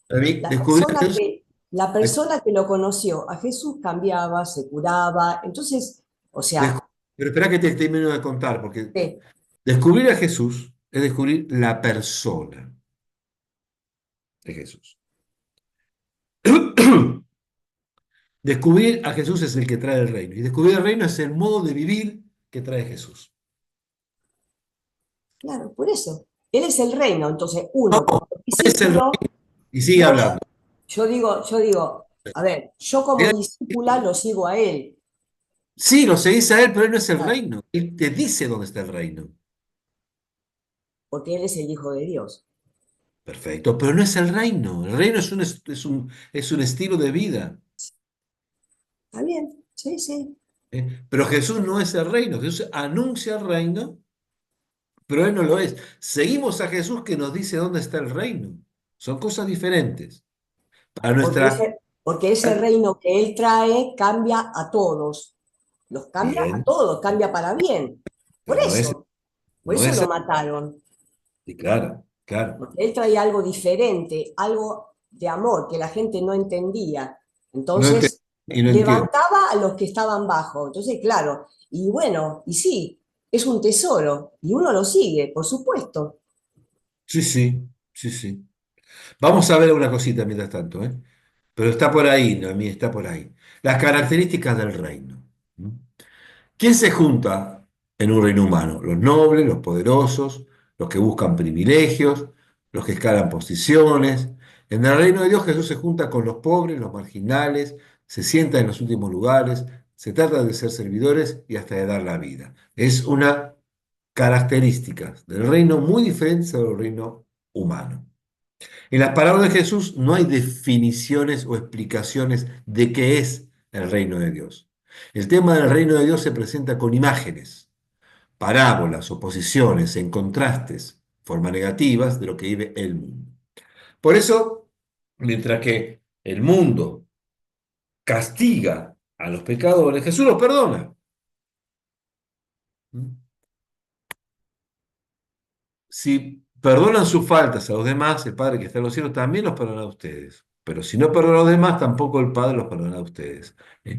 Speaker 1: para mí,
Speaker 4: la
Speaker 1: descubrir a
Speaker 4: persona
Speaker 1: Jesús.
Speaker 4: que, la persona que lo conoció a Jesús cambiaba, se curaba. Entonces, o
Speaker 1: descu-
Speaker 4: sea,
Speaker 1: pero espera que te termino de contar, porque
Speaker 4: sí,
Speaker 1: descubrir a Jesús es descubrir la persona de Jesús. Descubrir a Jesús es el que trae el reino. Y descubrir el reino es el modo de vivir que trae Jesús.
Speaker 4: claro, por eso. Él es el reino, entonces
Speaker 1: No,
Speaker 4: uno como
Speaker 1: es el
Speaker 4: discípulo.
Speaker 1: reino. Y sigue
Speaker 4: No,
Speaker 1: hablando.
Speaker 4: yo digo, a ver, yo como discípula lo sigo a él,
Speaker 1: Sí, lo seguís a él, pero él no es el
Speaker 4: claro,
Speaker 1: reino. Él te dice dónde está el reino.
Speaker 4: porque él es el Hijo de Dios.
Speaker 1: Perfecto, pero no es el reino. El reino es un estilo de vida.
Speaker 4: ¿Está bien? Sí, sí.
Speaker 1: Pero Jesús no es el reino. Jesús anuncia el reino, pero él no lo es. Seguimos a Jesús que nos dice dónde está el reino. Son cosas diferentes. Para nuestra...
Speaker 4: Porque ese reino que él trae cambia a todos. Los cambia a
Speaker 1: Bien,
Speaker 4: todos, cambia para bien. Por
Speaker 1: pero
Speaker 4: eso, por
Speaker 1: no
Speaker 4: eso
Speaker 1: es
Speaker 4: lo mataron.
Speaker 1: sí, claro, claro.
Speaker 4: Porque él traía algo diferente, algo de amor que la gente no entendía.
Speaker 1: No entiendo
Speaker 4: Entonces,
Speaker 1: y no entiendo.
Speaker 4: levantaba a los que estaban bajo. Entonces, claro, y bueno, y sí, es un tesoro, y uno lo sigue, por supuesto.
Speaker 1: Sí, sí, sí, sí. Vamos a ver una cosita mientras tanto, ¿eh? Pero está por ahí, Noemí, está por ahí. Las características del reino. ¿Mm? ¿Quién se junta en un reino humano? Los nobles, los poderosos, los que buscan privilegios, los que escalan posiciones. En el reino de Dios Jesús se junta con los pobres, los marginales, se sientan en los últimos lugares, se trata de ser servidores y hasta de dar la vida. Es una característica del reino muy diferente del reino humano. En las palabras de Jesús no hay definiciones o explicaciones de qué es el reino de Dios. El tema del reino de Dios se presenta con imágenes, parábolas, oposiciones, en contrastes, formas negativas de lo que vive el mundo. Por eso, mientras que el mundo castiga a los pecadores, Jesús los perdona. Si perdonan sus faltas a los demás, el Padre que está en los cielos también los perdona a ustedes. Pero si no perdona a los demás, tampoco el Padre los perdona a ustedes. ¿Eh?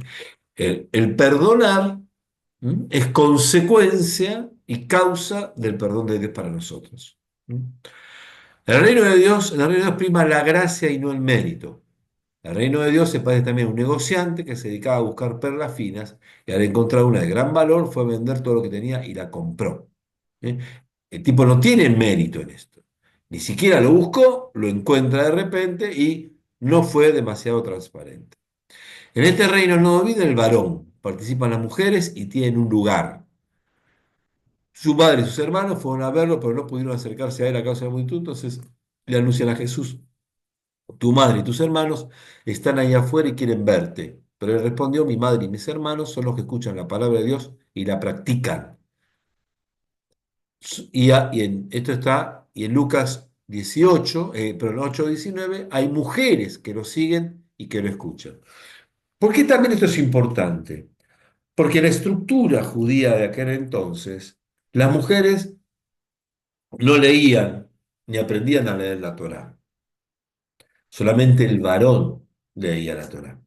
Speaker 1: El perdonar es consecuencia y causa del perdón de Dios para nosotros. El reino de Dios, en el reino de Dios prima la gracia y no el mérito. El reino de Dios se parece también a un negociante que se dedicaba a buscar perlas finas y al encontrar una de gran valor fue a vender todo lo que tenía y la compró. ¿Eh? El tipo no tiene mérito en esto. Ni siquiera lo buscó, lo encuentra de repente y no fue demasiado transparente. En este reino no vive el varón, participan las mujeres y tienen un lugar. Su madre y sus hermanos fueron a verlo, pero no pudieron acercarse a él a causa de la multitud, entonces le anuncian a Jesús: tu madre y tus hermanos están ahí afuera y quieren verte. Pero él respondió: mi madre y mis hermanos son los que escuchan la palabra de Dios y la practican. Esto está, y en Lucas 18, pero en 8:19, hay mujeres que lo siguen y que lo escuchan. ¿Por qué también esto es importante? Porque la estructura judía de aquel entonces, las mujeres no leían ni aprendían a leer la Torá. Solamente el varón leía la Torá,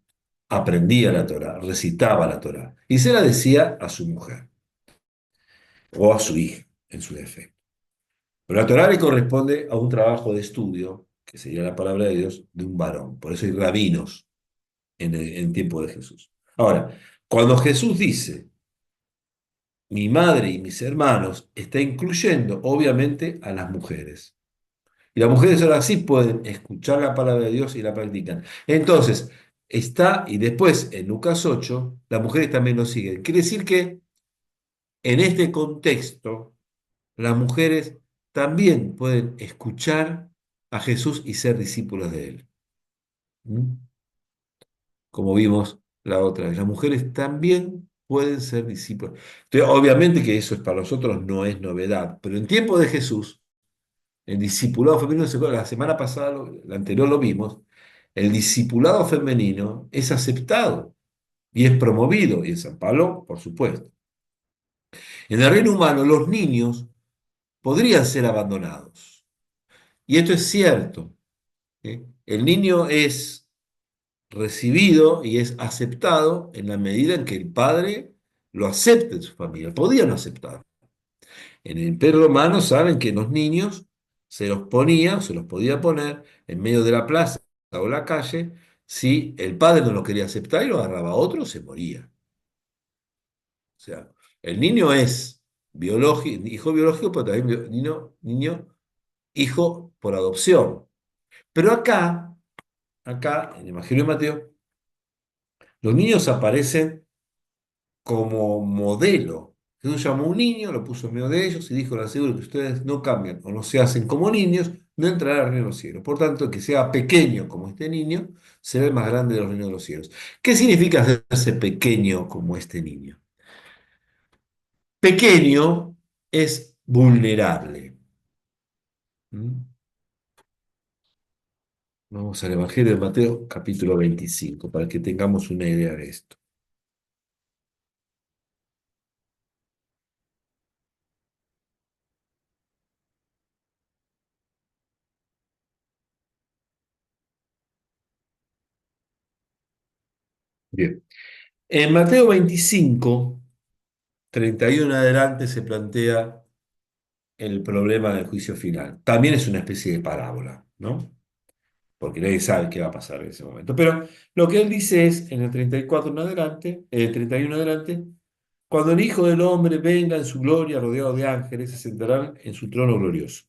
Speaker 1: aprendía la Torá, recitaba la Torá y se la decía a su mujer o a su hija, en su defecto. Pero la Torá le corresponde a un trabajo de estudio, que sería la palabra de Dios, de un varón. Por eso hay rabinos en tiempo de Jesús. Ahora, cuando Jesús dice mi madre y mis hermanos, está incluyendo obviamente a las mujeres. Y las mujeres ahora sí pueden escuchar la palabra de Dios y la practican. Entonces, está, y después en Lucas 8, las mujeres también lo siguen. Quiere decir que en este contexto, las mujeres también pueden escuchar a Jesús y ser discípulos de él. ¿Mm? Como vimos la otra vez, las mujeres también pueden ser discípulos. Entonces, obviamente que eso para nosotros no es novedad, pero en tiempo de Jesús, el discipulado femenino, la semana pasada, la anterior lo vimos, el discipulado femenino es aceptado y es promovido, y en San Pablo, por supuesto. En el reino humano, los niños podrían ser abandonados. Y esto es cierto. El niño es recibido y es aceptado en la medida en que el padre lo acepte en su familia. Podían aceptar. En el Imperio Romano saben que los niños se los ponía, se los podía poner en medio de la plaza o la calle. Si el padre no lo quería aceptar y lo agarraba a otro, se moría. O sea, el niño es hijo biológico, pero también niño, hijo por adopción. Pero acá, en el Evangelio de Mateo, los niños aparecen como modelo. Jesús llamó a un niño, lo puso en medio de ellos y dijo: les aseguro que ustedes no cambian o no se hacen como niños, no entrarán al reino de los cielos. Por tanto, el que sea pequeño como este niño, será el más grande de los reinos de los cielos. ¿Qué significa hacerse pequeño como este niño? Pequeño es vulnerable. ¿Mm? Vamos al Evangelio de Mateo, capítulo 25, para que tengamos una idea de esto. Bien. En Mateo 25, 31 en adelante, se plantea el problema del juicio final. También es una especie de parábola, ¿no? Porque nadie sabe qué va a pasar en ese momento. Pero lo que él dice es, en el 34 en adelante, el 31 en adelante: cuando el Hijo del Hombre venga en su gloria, rodeado de ángeles, se sentarán en su trono glorioso.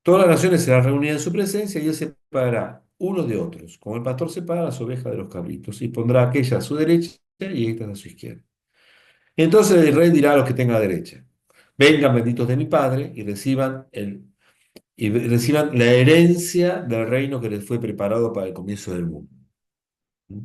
Speaker 1: Todas las naciones serán reunidas en su presencia y él separará unos de otros, como el pastor separa las ovejas de los cabritos, y pondrá aquella a su derecha y esta a su izquierda. Entonces el rey dirá a los que tenga a derecha, vengan benditos de mi Padre y reciban la herencia del reino que les fue preparado para el comienzo del mundo. ¿Mm?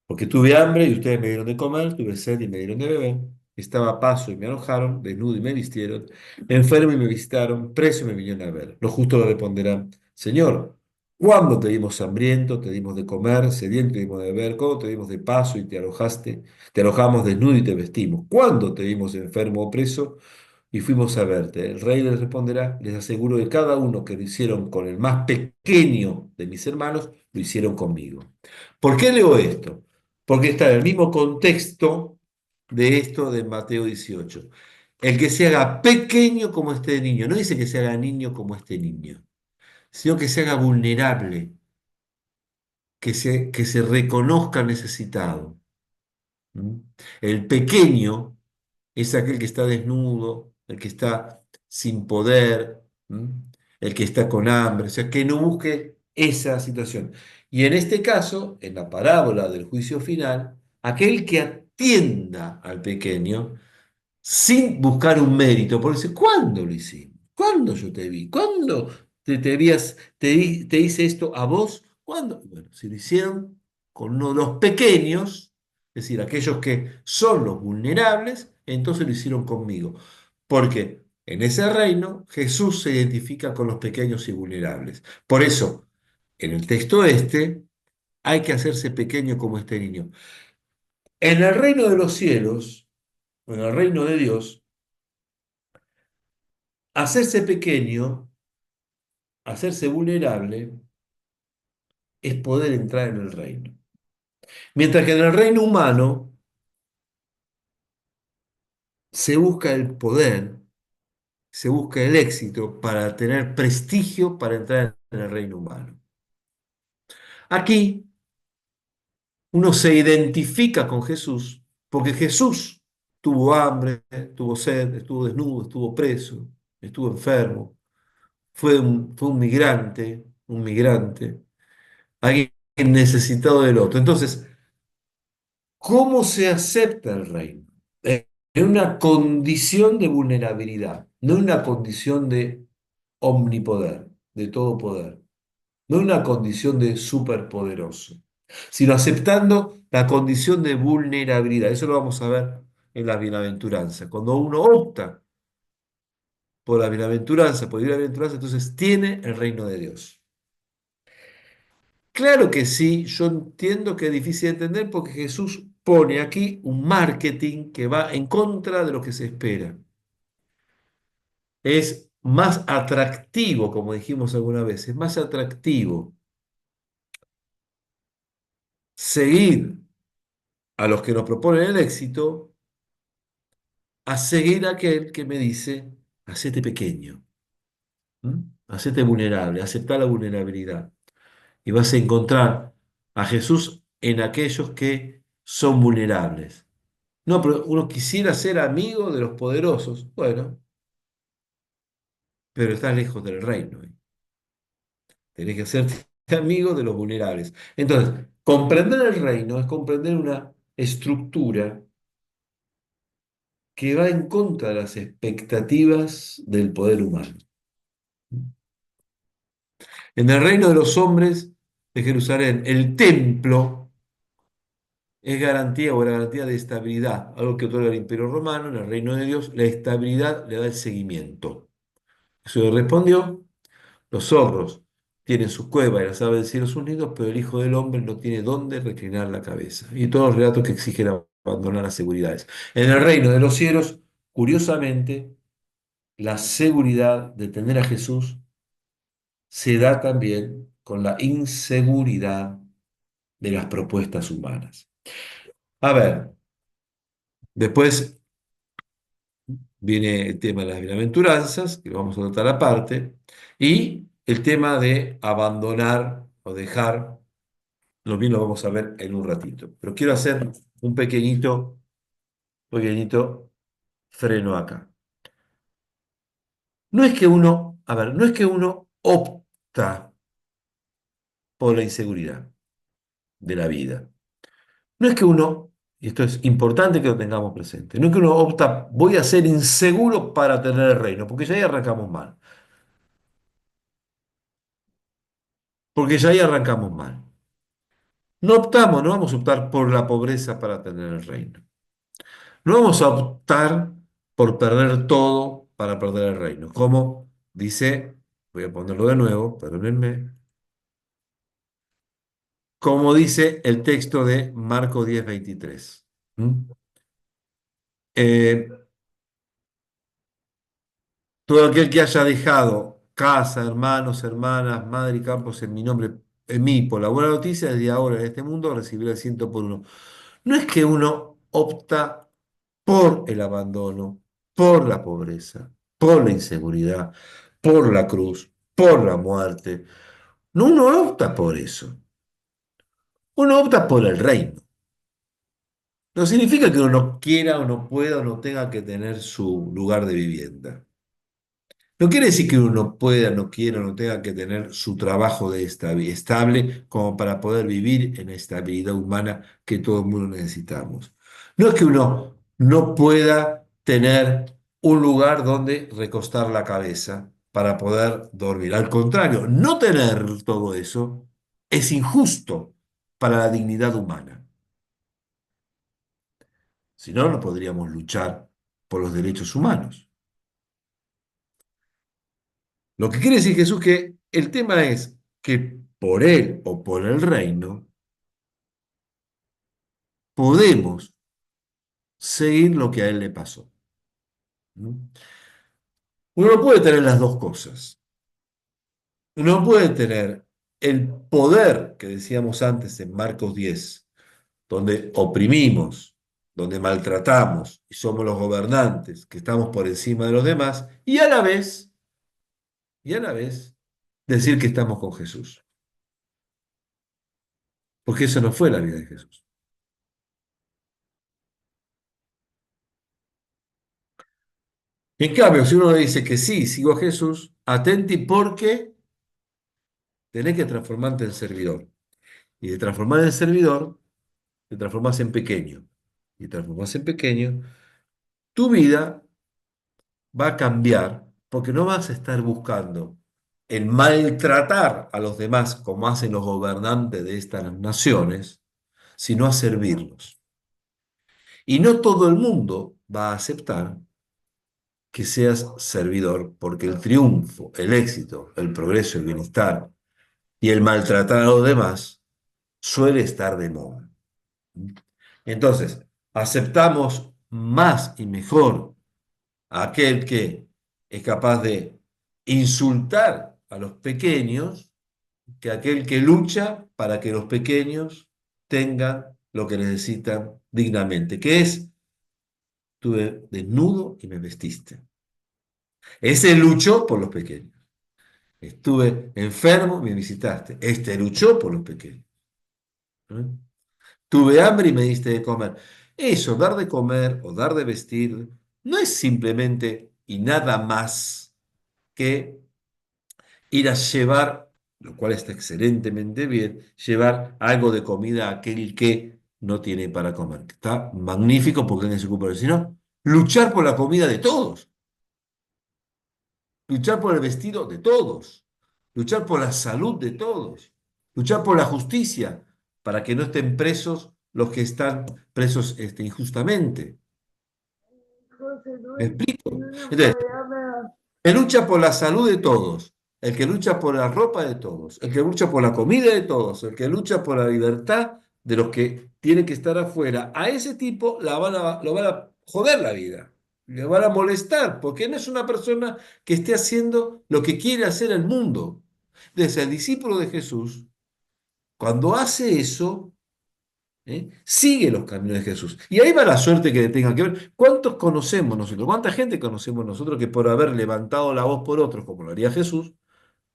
Speaker 1: Porque tuve hambre y ustedes me dieron de comer, tuve sed y me dieron de beber, estaba a paso y me alojaron, desnudo y me vistieron, enfermo y me visitaron, preso y me vinieron a ver. Los justos le responderán, Señor, ¿cuándo te dimos hambriento, te dimos de comer, sediento y te dimos de beber? ¿Cuándo te dimos de paso y te alojaste? Te alojamos desnudo y te vestimos. ¿Cuándo te dimos enfermo o preso y fuimos a verte? El rey les responderá, les aseguro que cada uno que lo hicieron con el más pequeño de mis hermanos, lo hicieron conmigo. ¿Por qué leo esto? Porque está en el mismo contexto de esto de Mateo 18. El que se haga pequeño como este niño, no dice que se haga niño como este niño, sino que se haga vulnerable, que se reconozca necesitado. ¿Mm? El pequeño es aquel que está desnudo, el que está sin poder, ¿m? El que está con hambre, o sea, que no busque esa situación. Y en este caso, en la parábola del juicio final, aquel que atienda al pequeño sin buscar un mérito, porque dice, ¿cuándo lo hicimos? ¿Cuándo yo te vi? ¿Cuándo te hice esto a vos? ¿Cuándo? Bueno, si lo hicieron con uno de los pequeños, es decir, aquellos que son los vulnerables, entonces lo hicieron conmigo. Porque en ese reino Jesús se identifica con los pequeños y vulnerables. Por eso, en el texto este, hay que hacerse pequeño como este niño. En el reino de los cielos, en el reino de Dios, hacerse pequeño, hacerse vulnerable, es poder entrar en el reino. Mientras que en el reino humano se busca el poder, se busca el éxito para tener prestigio para entrar en el reino humano. Aquí uno se identifica con Jesús porque Jesús tuvo hambre, tuvo sed, estuvo desnudo, estuvo preso, estuvo enfermo, fue un migrante, alguien necesitado del otro. Entonces, ¿cómo se acepta el reino? En una condición de vulnerabilidad, no en una condición de omnipoder, de todo poder, no en una condición de superpoderoso, sino aceptando la condición de vulnerabilidad. Eso lo vamos a ver en la bienaventuranza. Cuando uno opta por la bienaventuranza, por vivir la bienaventuranza, entonces tiene el reino de Dios. Claro que sí, yo entiendo que es difícil de entender porque Jesús pone aquí un marketing que va en contra de lo que se espera. Es más atractivo, como dijimos alguna vez, es más atractivo seguir a los que nos proponen el éxito a seguir a aquel que me dice, hacete pequeño, ¿m? Hacete vulnerable, aceptá la vulnerabilidad. Y vas a encontrar a Jesús en aquellos que son vulnerables. No, pero uno quisiera ser amigo de los poderosos. Bueno, pero estás lejos del reino. Tenés que hacerte amigo de los vulnerables. Entonces, comprender el reino es comprender una estructura que va en contra de las expectativas del poder humano. En el reino de los hombres de Jerusalén, el templo es garantía o era garantía de estabilidad, algo que otorga el Imperio Romano. En el reino de Dios, la estabilidad le da el seguimiento. Eso le respondió. Los zorros tienen sus cuevas y las aves del cielo sus nidos, pero el Hijo del Hombre no tiene dónde reclinar la cabeza. Y todos los relatos que exigen abandonar las seguridades. En el reino de los cielos, curiosamente, la seguridad de tener a Jesús se da también con la inseguridad de las propuestas humanas. A ver, después viene el tema de las bienaventuranzas, que lo vamos a tratar aparte, y el tema de abandonar o dejar. Lo bien lo vamos a ver en un ratito. Pero quiero hacer un pequeñito freno acá. No es que uno, a ver, no es que uno opta por la inseguridad de la vida. No es que uno, y esto es importante que lo tengamos presente, no es que uno opta, voy a ser inseguro para tener el reino, porque ya ahí arrancamos mal. Porque ya ahí arrancamos mal. No optamos, no vamos a optar por la pobreza para tener el reino. No vamos a optar por perder todo para perder el reino. Como dice, voy a ponerlo de nuevo, perdónenme, como dice el texto de Marcos 10:23. ¿Mm? Eh, Todo aquel que haya dejado casa, hermanos, hermanas, madre y campos en mi nombre, en mí, por la buena noticia, desde ahora en este mundo recibirá el ciento por uno. No es que uno opta por el abandono, por la pobreza, por la inseguridad, por la cruz, por la muerte. No, uno opta por eso. Uno opta por el reino. No significa que uno no quiera o no pueda o no tenga que tener su lugar de vivienda. No quiere decir que uno no pueda, no quiera, no tenga que tener su trabajo estable como para poder vivir en esta vida humana que todo el mundo necesitamos. No es que uno no pueda tener un lugar donde recostar la cabeza para poder dormir. Al contrario, no tener todo eso es injusto para la dignidad humana. Si no, no podríamos luchar por los derechos humanos. Lo que quiere decir Jesús que el tema es que por él o por el reino podemos seguir lo que a él le pasó. ¿No? Uno no puede tener las dos cosas. Uno no puede tener el poder que decíamos antes en Marcos 10, donde oprimimos, donde maltratamos y somos los gobernantes, que estamos por encima de los demás, y a la vez decir que estamos con Jesús. Porque eso no fue la vida de Jesús. En cambio, si uno dice que sí, sigo a Jesús, atenti porque tenés que transformarte en servidor. Y de transformar en servidor, te transformás en pequeño. Y transformás en pequeño, tu vida va a cambiar porque no vas a estar buscando el maltratar a los demás como hacen los gobernantes de estas naciones, sino a servirlos. Y no todo el mundo va a aceptar que seas servidor, porque el triunfo, el éxito, el progreso, el bienestar y el maltratar a los demás suele estar de moda. Entonces, aceptamos más y mejor a aquel que es capaz de insultar a los pequeños que aquel que lucha para que los pequeños tengan lo que necesitan dignamente, que es, estuve desnudo y me vestiste. Ese luchó por los pequeños. Estuve enfermo y me visitaste. Este luchó por los pequeños. ¿Eh? Tuve hambre y me diste de comer. Eso, dar de comer o dar de vestir, no es simplemente y nada más que ir a llevar, lo cual está excelentemente bien, llevar algo de comida a aquel que no tiene para comer. Está magnífico porque alguien se ocupa de eso. Sino luchar por la comida de todos. Luchar por el vestido de todos, luchar por la salud de todos, luchar por la justicia, para que no estén presos los que están presos injustamente.
Speaker 2: José
Speaker 1: ¿Me
Speaker 2: Luis, y
Speaker 1: explico?
Speaker 2: una
Speaker 1: Entonces,
Speaker 2: palabra,
Speaker 1: el lucha por la salud de todos, el que lucha por la ropa de todos, el que lucha por la comida de todos, el que lucha por la libertad de los que tienen que estar afuera, a ese tipo lo van a joder la vida, le van a molestar, porque no es una persona que esté haciendo lo que quiere hacer el mundo. Entonces, el discípulo de Jesús, cuando hace eso, sigue los caminos de Jesús. Y ahí va la suerte que tenga que ver. ¿Cuántos conocemos nosotros? ¿Cuánta gente conocemos nosotros que por haber levantado la voz por otros, como lo haría Jesús,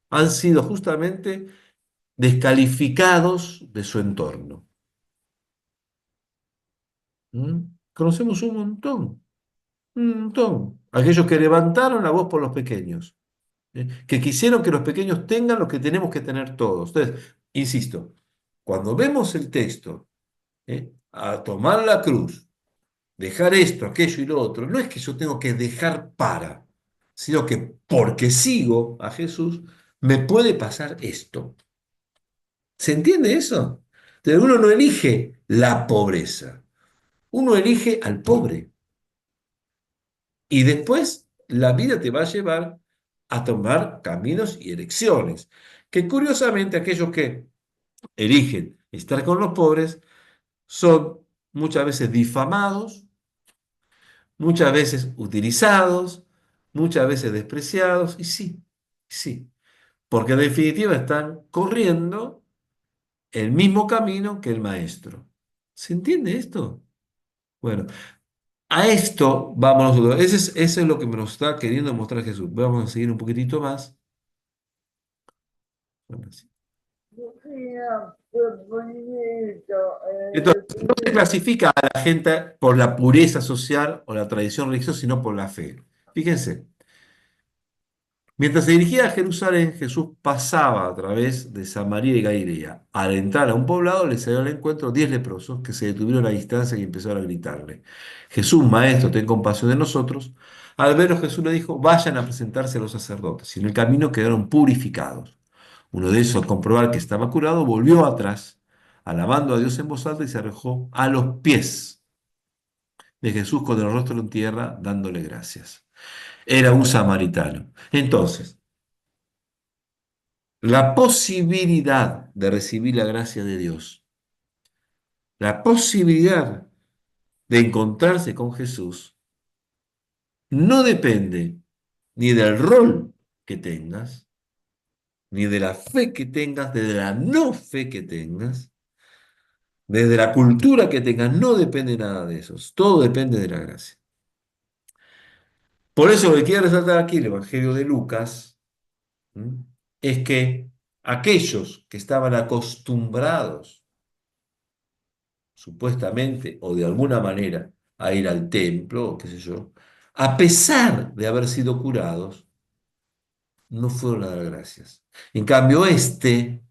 Speaker 1: han sido justamente descalificados de su entorno? ¿Mm? Conocemos un montón, un montón. Aquellos que levantaron la voz por los pequeños, que quisieron que los pequeños tengan lo que tenemos que tener todos. Entonces, insisto, cuando vemos el texto, a tomar la cruz, dejar esto, aquello y lo otro, no es que yo tengo que dejar para, sino que porque sigo a Jesús, me puede pasar esto. ¿Se entiende eso? Entonces uno no elige la pobreza, uno elige al pobre. Y después la vida te va a llevar a tomar caminos y elecciones, que curiosamente aquellos que eligen estar con los pobres son muchas veces difamados, muchas veces utilizados, muchas veces despreciados, y sí, sí, porque en definitiva están corriendo el mismo camino que el maestro. ¿Se entiende esto? Bueno, a esto vamos nosotros. Eso es lo que nos está queriendo mostrar Jesús. Vamos a seguir un poquitito más. Bueno, sí.
Speaker 2: Yo quería proponer esto,
Speaker 1: Entonces, no se clasifica a la gente por la pureza social o la tradición religiosa, sino por la fe. Fíjense. Mientras se dirigía a Jerusalén, Jesús pasaba a través de Samaria y Galilea. Al entrar a un poblado, le salió al encuentro 10 leprosos que se detuvieron a distancia y empezaron a gritarle: Jesús, Maestro, ten compasión de nosotros. Al verlos, Jesús le dijo: vayan a presentarse a los sacerdotes. Y en el camino quedaron purificados. Uno de esos, al comprobar que estaba curado, volvió atrás, alabando a Dios en voz alta, y se arrojó a los pies de Jesús con el rostro en tierra, dándole gracias. Era un samaritano. Entonces, la posibilidad de recibir la gracia de Dios, la posibilidad de encontrarse con Jesús, no depende ni del rol que tengas, ni de la fe que tengas, ni de la no fe que tengas, desde la cultura que tengas, no depende nada de eso. Todo depende de la gracia. Por eso lo que quiero resaltar aquí el Evangelio de Lucas, ¿m? Es que aquellos que estaban acostumbrados supuestamente o de alguna manera a ir al templo, o qué sé yo, a pesar de haber sido curados, no fueron a dar gracias. En cambio, este,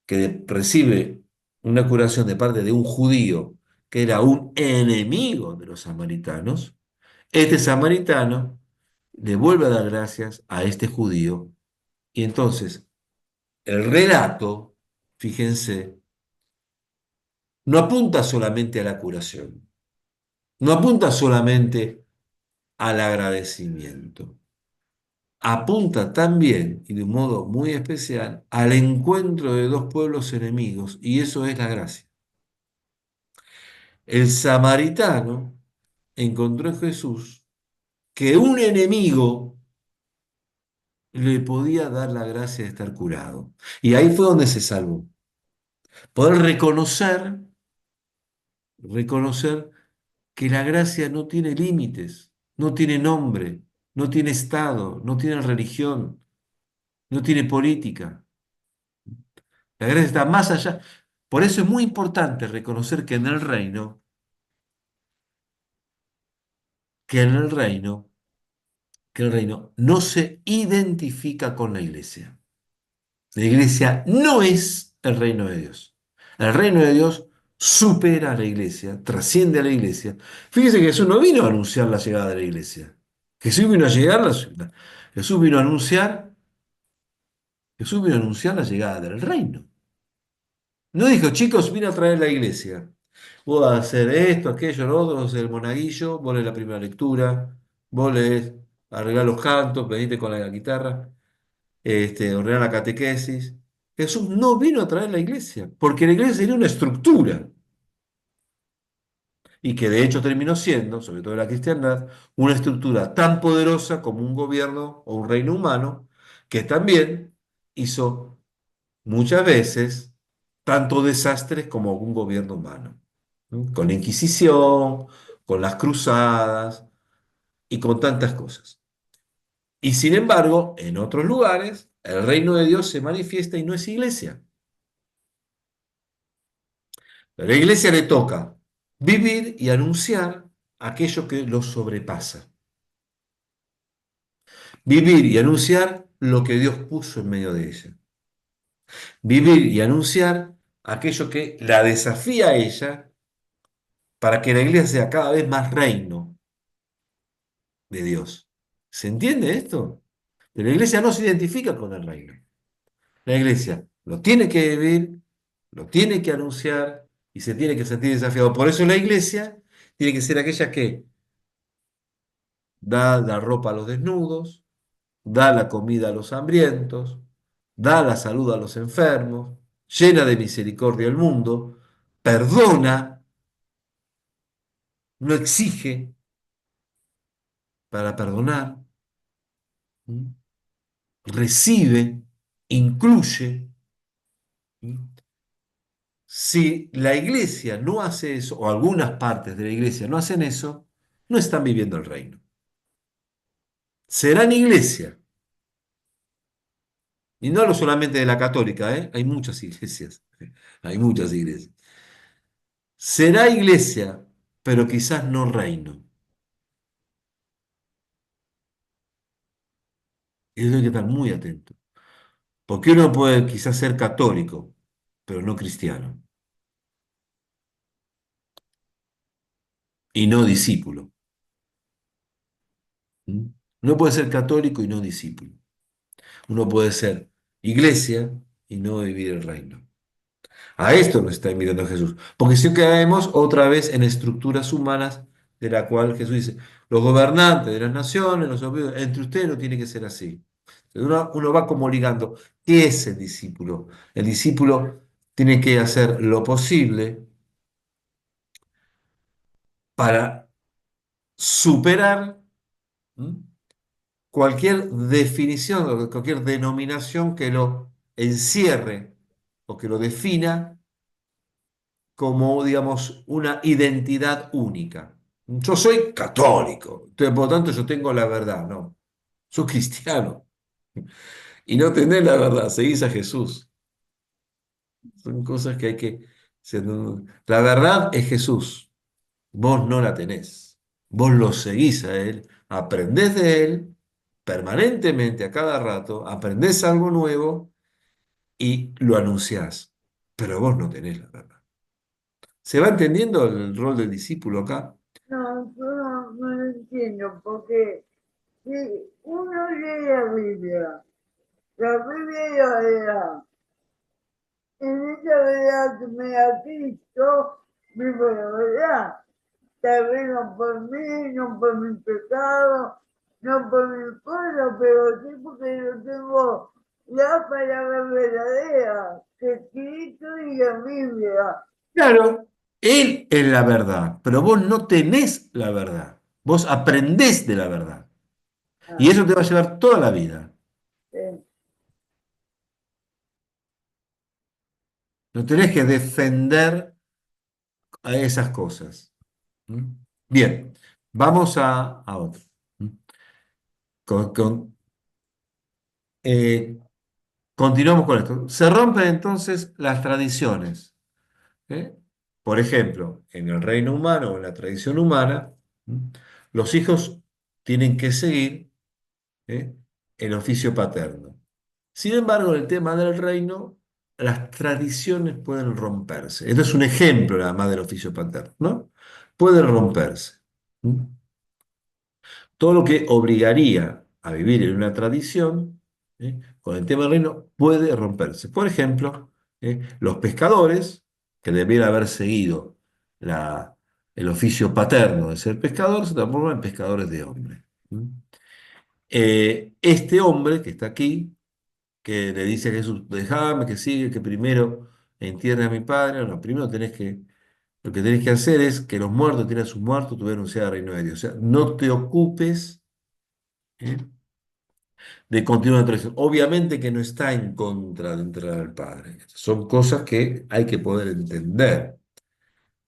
Speaker 1: que recibe una curación de parte de un judío que era un enemigo de los samaritanos, este samaritano le vuelve a dar gracias a este judío y entonces el relato, fíjense, no apunta solamente a la curación, no apunta solamente al agradecimiento. Apunta también, y de un modo muy especial, al encuentro de dos pueblos enemigos, y eso es la gracia. El samaritano encontró en Jesús que un enemigo le podía dar la gracia de estar curado. Y ahí fue donde se salvó. Poder reconocer que la gracia no tiene límites, no tiene nombre, no tiene estado, no tiene religión, no tiene política. La gracia está más allá. Por eso es muy importante reconocer que en el reino, que el reino no se identifica con la iglesia. La iglesia no es el reino de Dios. El reino de Dios supera a la iglesia, trasciende a la iglesia. Fíjese que Jesús no vino a anunciar la llegada de la iglesia. Jesús vino a llegar, Jesús vino a anunciar, Jesús vino a anunciar la llegada del reino. No dijo: chicos, vine a traer la iglesia. Vos vas a hacer esto, aquello, lo otro, vos hacer el monaguillo, vos lees la primera lectura, vos lees, arreglás los cantos, venite con la guitarra, ordenar la catequesis. Jesús no vino a traer la iglesia, porque la iglesia sería una estructura, y que de hecho terminó siendo, sobre todo en la cristiandad, una estructura tan poderosa como un gobierno o un reino humano, que también hizo muchas veces tanto desastres como un gobierno humano, ¿no? Con la Inquisición, con las cruzadas y con tantas cosas. Y sin embargo, en otros lugares, el reino de Dios se manifiesta y no es iglesia. A la iglesia le toca vivir y anunciar aquello que lo sobrepasa. Vivir y anunciar lo que Dios puso en medio de ella. Vivir y anunciar aquello que la desafía a ella para que la iglesia sea cada vez más reino de Dios. ¿Se entiende esto? Pero la iglesia no se identifica con el reino. La iglesia lo tiene que vivir, lo tiene que anunciar y se tiene que sentir desafiado. Por eso la iglesia tiene que ser aquella que da la ropa a los desnudos, da la comida a los hambrientos, da la salud a los enfermos, llena de misericordia al mundo, perdona, no exige para perdonar, ¿m? Recibe, incluye. ¿M? Si la iglesia no hace eso, o algunas partes de la iglesia no hacen eso, no están viviendo el reino. Serán iglesia, y no hablo solamente de la católica, ¿eh? Hay muchas iglesias, hay muchas iglesias. Será iglesia, pero quizás no reino. Y eso hay que estar muy atento. Porque uno puede quizás ser católico, pero no cristiano, y no discípulo. ¿Mm? Uno puede ser católico y no discípulo. Uno puede ser iglesia y no vivir el reino. A esto nos está invitando Jesús. Porque si caemos otra vez en estructuras humanas de la cual Jesús dice, los gobernantes de las naciones, los obreros, entre ustedes no tiene que ser así. Uno va como ligando. ¿Qué es el discípulo? El discípulo tiene que hacer lo posible para superar, ¿m?, cualquier definición o cualquier denominación que lo encierre o que lo defina como, digamos, una identidad única. Yo soy católico, entonces, por lo tanto yo tengo la verdad, no. Soy cristiano y no tenés la verdad, seguís a Jesús. Son cosas que hay que... La verdad es Jesús, vos no la tenés. Vos lo seguís a Él, aprendés de Él permanentemente, a cada rato, aprendés algo nuevo y lo anunciás, pero vos no tenés la verdad. ¿Se va entendiendo el rol del discípulo acá?
Speaker 2: No, yo no lo entiendo, porque si uno lee la Biblia ya era, en esa verdad que me da Cristo, vivo la verdad. Tal vez no por mí, no por mi pecado, no por mi cosa, pero sí porque yo tengo la palabra verdadera, que Cristo y la Biblia.
Speaker 1: Claro, Él es la verdad, pero vos no tenés la verdad. Vos aprendés de la verdad. Y
Speaker 2: Ah,
Speaker 1: eso te va a llevar toda la vida.
Speaker 2: sí.
Speaker 1: No tenés que defender a esas cosas. ¿Mm? Bien, vamos a otro. ¿Mm? Con- con- eh, continuamos con esto. Se rompen entonces las tradiciones. ¿Eh? Por ejemplo, en el reino humano o en la tradición humana, ¿m?, los hijos tienen que seguir, ¿eh?, el oficio paterno. Sin embargo, en el tema del reino, las tradiciones pueden romperse. Esto es un ejemplo nada más del oficio paterno, ¿no? Puede romperse. ¿M? Todo lo que obligaría a vivir en una tradición, con el tema del reino, puede romperse. Por ejemplo, los pescadores, que debieran haber seguido el oficio paterno de ser pescador, se transforman en pescadores de hombres. ¿Mm? Este hombre que está aquí, que le dice a Jesús, déjame que siga, que primero entierre a mi padre. No, primero lo que tenés que hacer es que los muertos tienen a sus muertos, tú vas a anunciar el reino de Dios. O sea, no te ocupes, ¿eh?, de continuar la tradición. Obviamente que no está en contra de entrar al Padre. Son cosas que hay que poder entender.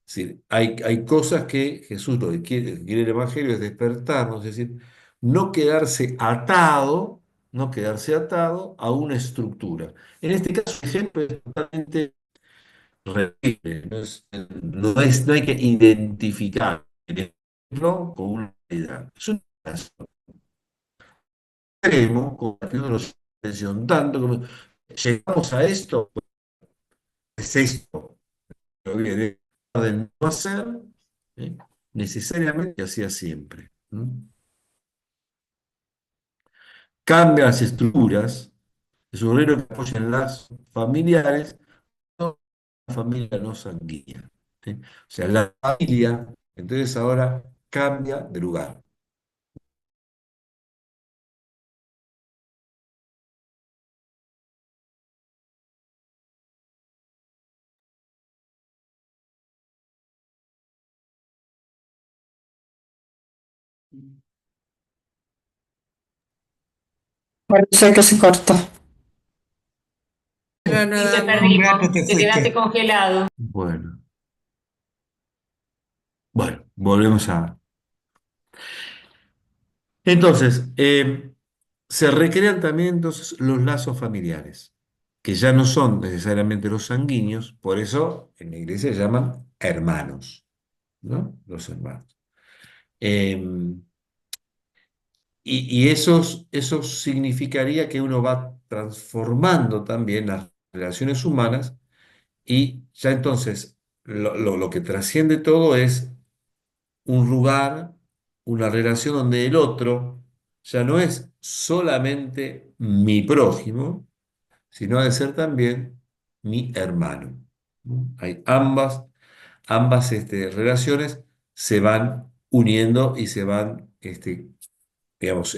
Speaker 1: Es decir, hay cosas que Jesús lo que quiere el Evangelio es despertarnos, es decir, no quedarse atado, no quedarse atado a una estructura. En este caso, el ejemplo es totalmente real, no hay que identificar el ejemplo con una realidad. Es un caso extremo, como que uno lo atención tanto como llegamos a esto, es esto, lo que de no hacer, ¿eh? Necesariamente hacía siempre. Cambia las estructuras, es un obrero que apoya en las familiares, no la familia no sanguínea. ¿Sí? O sea, la familia, entonces ahora cambia de lugar.
Speaker 5: Parece que se cortó.
Speaker 3: Y te
Speaker 5: Un rato
Speaker 3: perdimos,
Speaker 5: te
Speaker 3: te quedaste
Speaker 5: fuiste.
Speaker 3: congelado.
Speaker 1: Bueno, bueno, volvemos a... Entonces, se recrean también entonces los lazos familiares, que ya no son necesariamente los sanguíneos, por eso en la iglesia se llaman hermanos, ¿no? Los hermanos. Eh, y eso significaría que uno va transformando también las relaciones humanas y ya entonces lo que trasciende todo es un lugar, una relación donde el otro ya no es solamente mi prójimo, sino ha de ser también mi hermano. ¿No? Hay ambas relaciones se van uniendo y se van, digamos,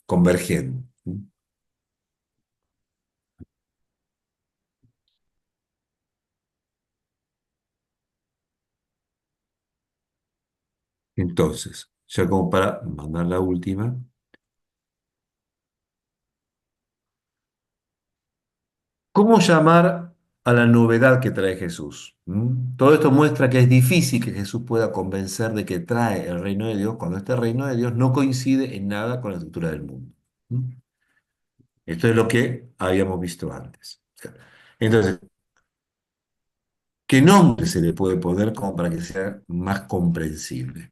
Speaker 1: convergiendo. Entonces, ya como para mandar la última. ¿Cómo llamar a la novedad que trae Jesús? Todo esto muestra que es difícil que Jesús pueda convencer de que trae el reino de Dios cuando este reino de Dios no coincide en nada con la estructura del mundo. ¿Mm? Esto es lo que habíamos visto antes. O sea, entonces, ¿qué nombre se le puede poner como para que sea más comprensible?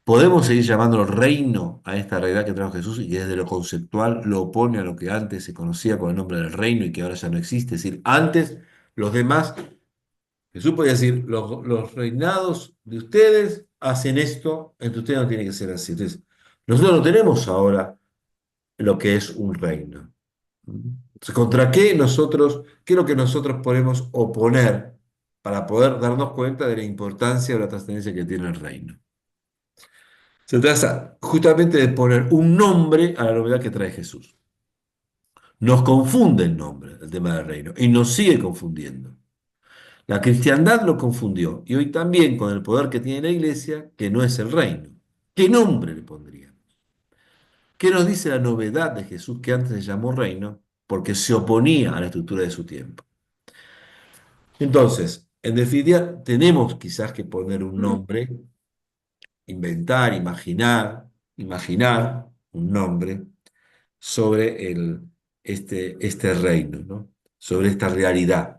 Speaker 1: Podemos seguir llamándolo reino a esta realidad que trajo Jesús y que desde lo conceptual lo opone a lo que antes se conocía con el nombre del reino y que ahora ya no existe. Es decir, antes los demás, Jesús podía decir, los reinados de ustedes hacen esto, entre ustedes no tiene que ser así. Entonces, nosotros no tenemos ahora lo que es un reino. Entonces, ¿contra qué es lo que nosotros podemos oponer para poder darnos cuenta de la importancia de la trascendencia que tiene el reino? Se trata justamente de poner un nombre a la novedad que trae Jesús. Nos confunde el nombre, el tema del reino, y nos sigue confundiendo. La cristiandad lo confundió, y hoy también con el poder que tiene la iglesia, que no es el reino. ¿Qué nombre le pondríamos? ¿Qué nos dice la novedad de Jesús que antes se llamó reino? Porque se oponía a la estructura de su tiempo. Entonces, en definitiva, tenemos quizás que poner un nombre, inventar, imaginar un nombre sobre este reino, ¿no? Sobre esta realidad.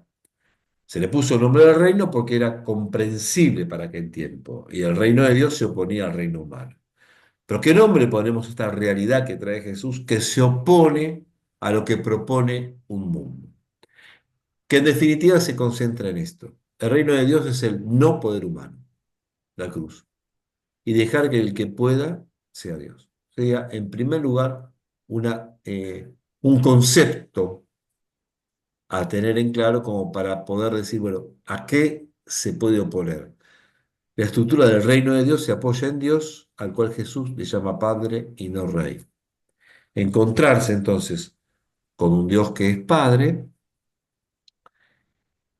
Speaker 1: Se le puso el nombre del reino porque era comprensible para aquel tiempo, y el reino de Dios se oponía al reino humano. Pero ¿qué nombre ponemos a esta realidad que trae Jesús que se opone a lo que propone un mundo? Que en definitiva se concentra en esto. El reino de Dios es el no poder humano, la cruz, y dejar que el que pueda sea Dios. Sería, en primer lugar, un concepto a tener en claro como para poder decir, bueno, ¿a qué se puede oponer? La estructura del reino de Dios se apoya en Dios, al cual Jesús le llama Padre y no Rey. Encontrarse entonces con un Dios que es Padre,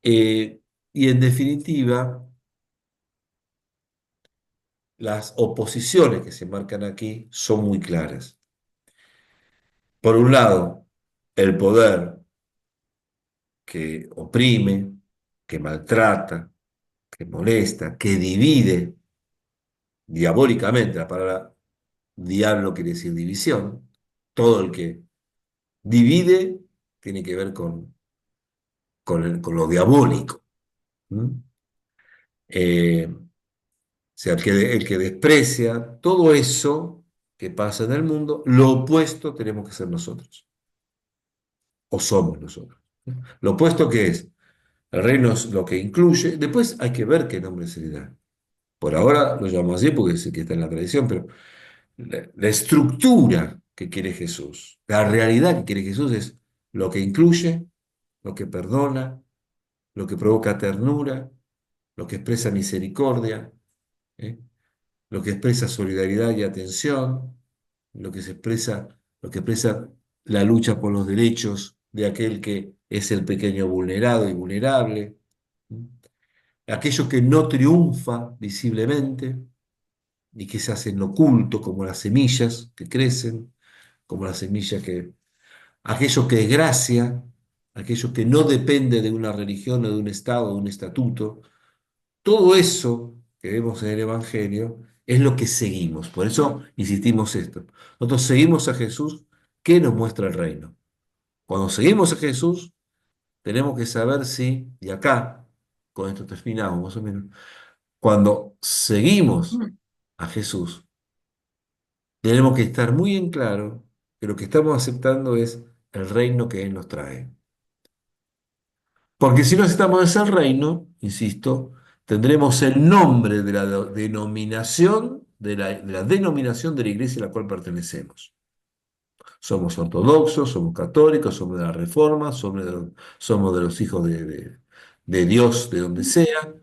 Speaker 1: eh, y en definitiva, las oposiciones que se marcan aquí son muy claras. Por un lado, el poder que oprime, que maltrata, que molesta, que divide diabólicamente. La palabra diablo quiere decir división. Todo el que divide tiene que ver con lo diabólico. ¿Mm? O sea, el que desprecia todo eso que pasa en el mundo, lo opuesto tenemos que ser nosotros. o somos nosotros. Lo opuesto que es, el reino es lo que incluye, después hay que ver qué nombre se le da. Por ahora lo llamamos así porque es el que está en la tradición, pero la estructura que quiere Jesús, la realidad que quiere Jesús es lo que incluye, lo que perdona, lo que provoca ternura, lo que expresa misericordia, ¿eh? Lo que expresa solidaridad y atención, lo que se expresa, lo que expresa la lucha por los derechos de aquel que es el pequeño vulnerado y vulnerable, ¿eh? Aquello que no triunfa visiblemente y que se hace en lo oculto, como las semillas que crecen, como las semillas que, aquello que es gracia, aquello que no depende de una religión o de un estado, de un estatuto. Todo eso que vemos en el Evangelio es lo que seguimos. Por eso insistimos esto. Nosotros seguimos a Jesús que nos muestra el reino. Cuando seguimos a Jesús, tenemos que saber si, y acá, con esto terminamos más o menos, cuando seguimos a Jesús, tenemos que estar muy en claro que lo que estamos aceptando es el reino que Él nos trae. Porque si no aceptamos ese reino, insisto, tendremos el nombre de la denominación de la denominación de la iglesia a la cual pertenecemos. Somos ortodoxos, somos católicos, somos de la Reforma, somos de los hijos de Dios, de donde sea,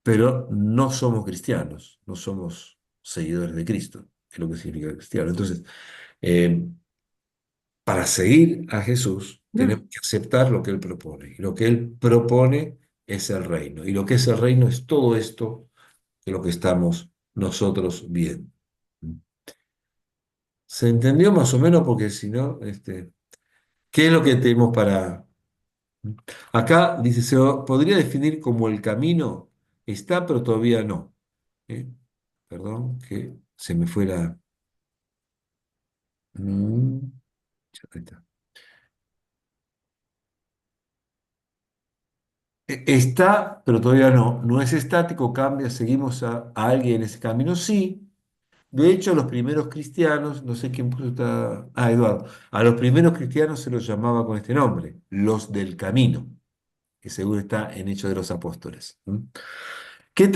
Speaker 1: pero no somos cristianos, no somos seguidores de Cristo, que es lo que significa cristiano. Entonces, eh, para seguir a Jesús, tenemos que aceptar lo que Él propone. Y lo que Él propone es el reino. Y lo que es el reino es todo esto de lo que estamos nosotros viendo. ¿Se entendió más o menos? Porque si no, ¿qué es lo que tenemos para... Acá dice, podría definir como el camino, está, pero todavía no. ¿Eh? Perdón, que se me fue la... Mm, ahí está. Está, pero todavía no. No es estático, cambia, seguimos a alguien en ese camino. Sí, de hecho, los primeros cristianos, no sé quién puso esta. Ah, Eduardo. A los primeros cristianos se los llamaba con este nombre, los del camino, que seguro está en Hechos de los Apóstoles. ¿M? Que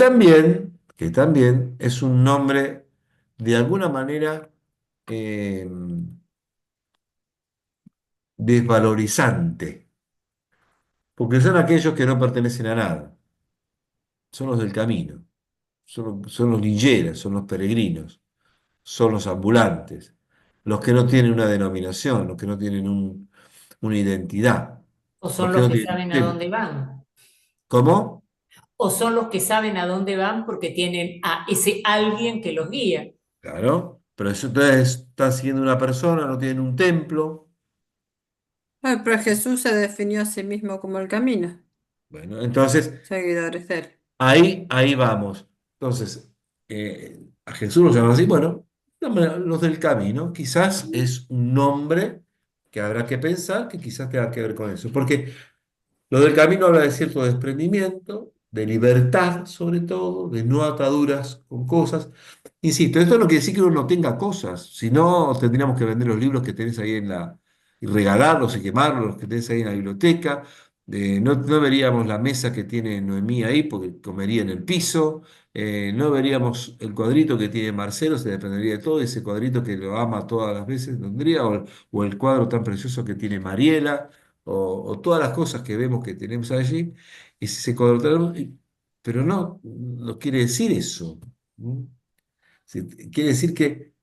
Speaker 1: también es un nombre de alguna manera eh, desvalorizante, porque son aquellos que no pertenecen a nada, son los del camino. Son los lincheras, son los peregrinos, son los ambulantes, los que no tienen una denominación, los que no tienen una identidad,
Speaker 6: O
Speaker 1: los
Speaker 6: son
Speaker 1: que
Speaker 6: los
Speaker 1: no
Speaker 6: que
Speaker 1: tienen
Speaker 6: saben a
Speaker 1: templo.
Speaker 6: dónde van.
Speaker 1: ¿Cómo?
Speaker 6: O son los que saben a dónde van porque tienen a ese alguien que los guía.
Speaker 1: Claro, pero eso entonces están siguiendo una persona, no tienen un templo.
Speaker 5: Ay, pero Jesús se definió a sí mismo como el camino,
Speaker 1: Bueno, entonces
Speaker 5: seguidores de él.
Speaker 1: ahí vamos. Entonces, a Jesús lo llaman así, bueno, los del camino, quizás es un nombre que habrá que pensar que quizás tenga que ver con eso, porque lo del camino habla de cierto desprendimiento, de libertad sobre todo, de no ataduras con cosas. Insisto, esto no quiere decir que uno no tenga cosas, si no tendríamos que vender los libros que tenés ahí y regalarlos y quemarlos, los que tenés ahí en la biblioteca. No veríamos la mesa que tiene Noemí ahí porque comería en el piso. No veríamos el cuadrito que tiene Marcelo, se dependería de todo, ese cuadrito que lo ama todas las veces, tendría, o el cuadro tan precioso que tiene Mariela o todas las cosas que vemos que tenemos allí, y si se cuadro, pero no quiere decir eso. ¿No? Quiere decir que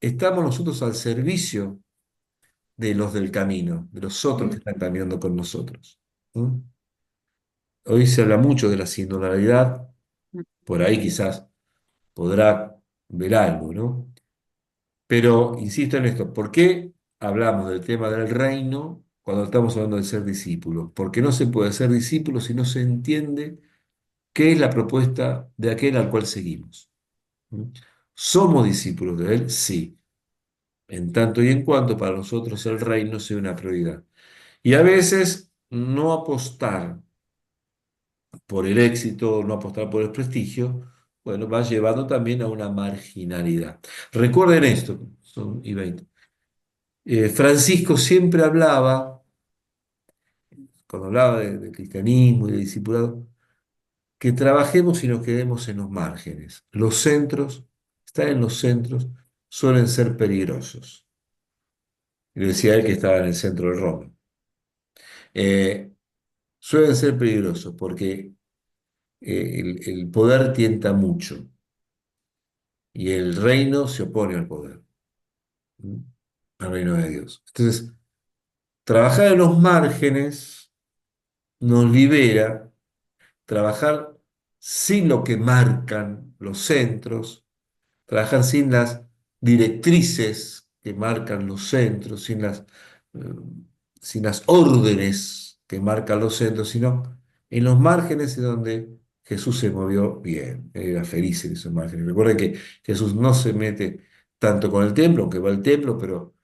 Speaker 1: estamos nosotros al servicio de los del camino, de los otros que están caminando con nosotros. ¿No? Hoy se habla mucho de la sindodalidad, por ahí quizás podrá ver algo, ¿no? Pero insisto en esto, ¿por qué hablamos del tema del reino cuando estamos hablando de ser discípulos? Porque no se puede ser discípulo si no se entiende qué es la propuesta de aquel al cual seguimos. ¿Mm? ¿Somos discípulos de él? Sí, en tanto y en cuanto para nosotros el reino sea una prioridad. Y a veces no apostar por el éxito, no apostar por el prestigio, bueno, va llevando también a una marginalidad. Recuerden esto, son y 20. Francisco siempre hablaba, cuando hablaba de cristianismo y de discipulado, que trabajemos y nos quedemos en los márgenes. Los centros, estar en los centros, suelen ser peligrosos. Y lo decía él que estaba en el centro de Roma. Eh, Suelen ser peligrosos porque el poder tienta mucho y el reino se opone al poder, ¿m? Al reino de Dios. Entonces, trabajar en los márgenes nos libera, trabajar sin lo que marcan los centros, trabajar sin las directrices que marcan los centros, eh, sin las órdenes que marcan los centros, sino en los márgenes es donde Jesús se movió bien, él era feliz en esos márgenes. Recuerden que Jesús no se mete tanto con el templo, aunque va al templo, pero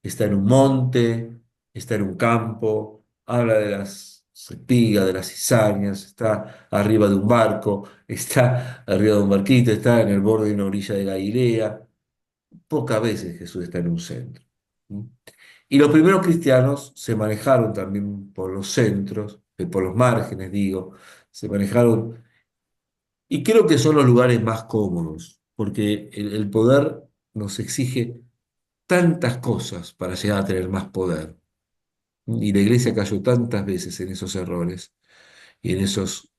Speaker 1: está en un monte, está en un campo, habla de las espigas, de las cizañas, está arriba de un barco, está arriba de un barquito, está en el borde de una orilla de Galilea. Pocas veces Jesús está en un centro. ¿Mm? Y los primeros cristianos se manejaron también por los centros, por los márgenes, digo, se manejaron, y creo que son los lugares más cómodos, porque el poder nos exige tantas cosas para llegar a tener más poder. Y la iglesia cayó tantas veces en esos errores y en esos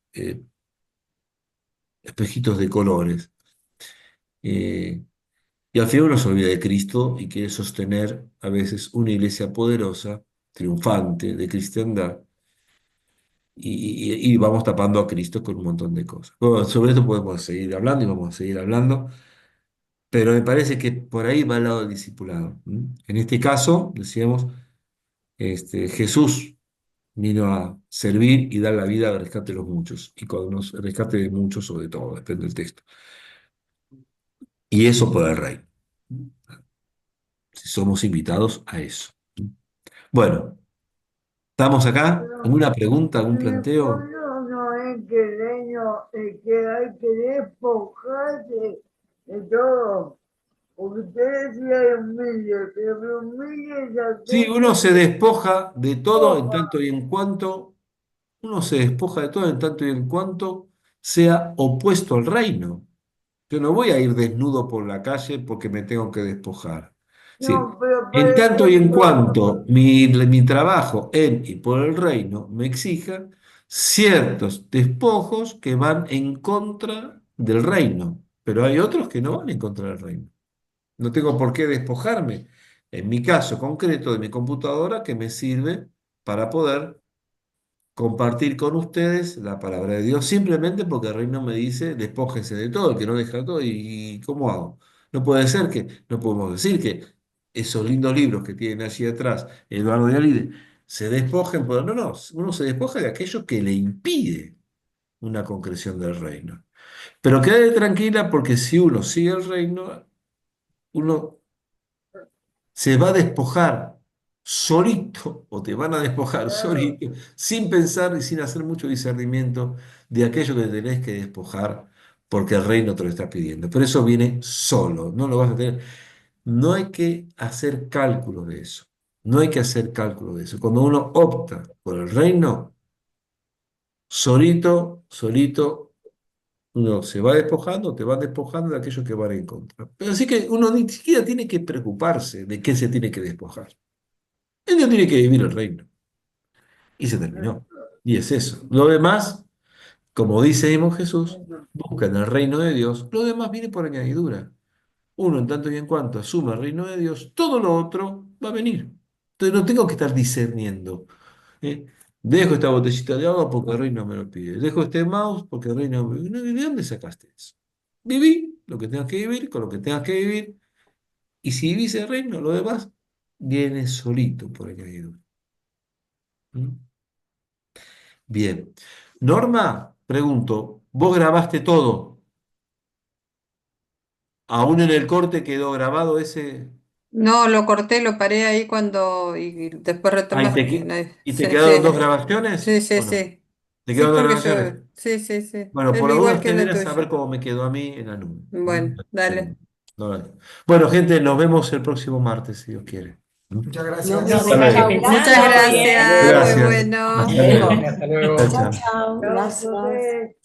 Speaker 1: espejitos de colores. Eh, y al final uno se olvida de Cristo y quiere sostener a veces una iglesia poderosa, triunfante, de cristiandad, y vamos tapando a Cristo con un montón de cosas. Bueno, sobre esto podemos seguir hablando y vamos a seguir hablando, pero me parece que por ahí va al lado del discipulado. ¿M? En este caso, decíamos, Jesús vino a servir y dar la vida al rescate de los muchos, y cuando nos rescate de muchos, sobre todo, depende del texto. Y eso por el reino, si somos invitados a eso. Bueno, estamos acá.
Speaker 2: Pero
Speaker 1: ¿Alguna pregunta, algún
Speaker 2: en el
Speaker 1: planteo?
Speaker 2: fondo no es que el reino, que hay que despojarse de todo. Porque usted decía humilde, pero que humilde es
Speaker 1: Sí,
Speaker 2: aquel
Speaker 1: uno
Speaker 2: que
Speaker 1: se
Speaker 2: se
Speaker 1: despoja de todo en
Speaker 2: despoja.
Speaker 1: tanto y en cuanto, uno se despoja de todo en tanto y en cuanto sea opuesto al reino. Yo no voy a ir desnudo por la calle porque me tengo que despojar. Sí,
Speaker 2: No, pero por
Speaker 1: en tanto y en
Speaker 2: ejemplo,
Speaker 1: cuanto mi trabajo en y por el reino me exija ciertos despojos que van en contra del reino, pero hay otros que no van en contra del reino. No tengo por qué despojarme, en mi caso concreto, de mi computadora que me sirve para poder compartir con ustedes la palabra de Dios, simplemente porque el reino me dice, despójense de todo, el que no deja todo, ¿y cómo hago? No puede ser que, no podemos decir que esos lindos libros que tienen allí atrás, Eduardo de Alide, se despojen, no, no, uno se despoja de aquello que le impide una concreción del reino. Pero quede tranquila porque si uno sigue el reino, uno se va a despojar solito, o te van a despojar
Speaker 2: claro,
Speaker 1: solito, sin pensar y sin hacer mucho discernimiento de aquello que tenés que despojar, porque el reino te lo está pidiendo. Pero eso viene solo, no lo vas a tener. No hay que hacer cálculos de eso. No hay que hacer cálculos de eso. Cuando uno opta por el reino, solito, solito, uno se va despojando, te va despojando de aquellos que van en contra. Pero así que uno ni siquiera tiene que preocuparse de qué se tiene que despojar. El Dios tiene que vivir el reino. Y se terminó. Y es eso. Lo demás, como dice mismo Jesús, buscan el reino de Dios. Lo demás viene por añadidura. Uno, en tanto y en cuanto asuma el reino de Dios, todo lo otro va a venir. Entonces no tengo que estar discerniendo. ¿Eh? Dejo esta botellita de agua porque el reino me lo pide. Dejo este mouse porque el reino me... ¿De dónde sacaste eso? Viví lo que tengas que vivir, con lo que tengas que vivir. Y si vivís el reino, lo demás viene solito por añadidura. ¿Mm? Bien. Norma, pregunto, ¿vos grabaste todo? ¿Aún en el corte quedó grabado ese?
Speaker 5: No, lo corté, lo paré ahí cuando y después
Speaker 1: Ah, ¿y
Speaker 5: retomaste.
Speaker 1: y te
Speaker 5: Sí,
Speaker 1: quedaron dos
Speaker 5: sí,
Speaker 1: grabaciones?
Speaker 5: sí, sí,
Speaker 1: ¿O no?
Speaker 5: sí.
Speaker 1: ¿Te
Speaker 5: Sí,
Speaker 1: quedaron dos
Speaker 5: porque
Speaker 1: grabaciones?
Speaker 5: yo, sí, sí, sí.
Speaker 1: Bueno, por
Speaker 5: Es
Speaker 1: la
Speaker 5: igual
Speaker 1: duda
Speaker 5: que
Speaker 1: te
Speaker 5: en la
Speaker 1: verás saber
Speaker 5: tuya.
Speaker 1: cómo me quedó a mí en la nube. ¿Mm?
Speaker 5: Bueno, dale.
Speaker 1: No, no. Bueno, gente, nos vemos el próximo martes, si Dios quiere.
Speaker 7: Muchas gracias.
Speaker 4: Nos
Speaker 6: Nos
Speaker 4: vemos.
Speaker 6: dejaste
Speaker 4: Chao,
Speaker 6: pensando.
Speaker 5: Muchas
Speaker 4: gracias.
Speaker 5: gracias,
Speaker 1: Gracias.
Speaker 5: muy bueno.
Speaker 1: Hasta luego.
Speaker 7: Hasta luego.
Speaker 4: Chao,
Speaker 1: Chao.
Speaker 4: chao.
Speaker 2: Chao,
Speaker 4: Gracias.
Speaker 2: José.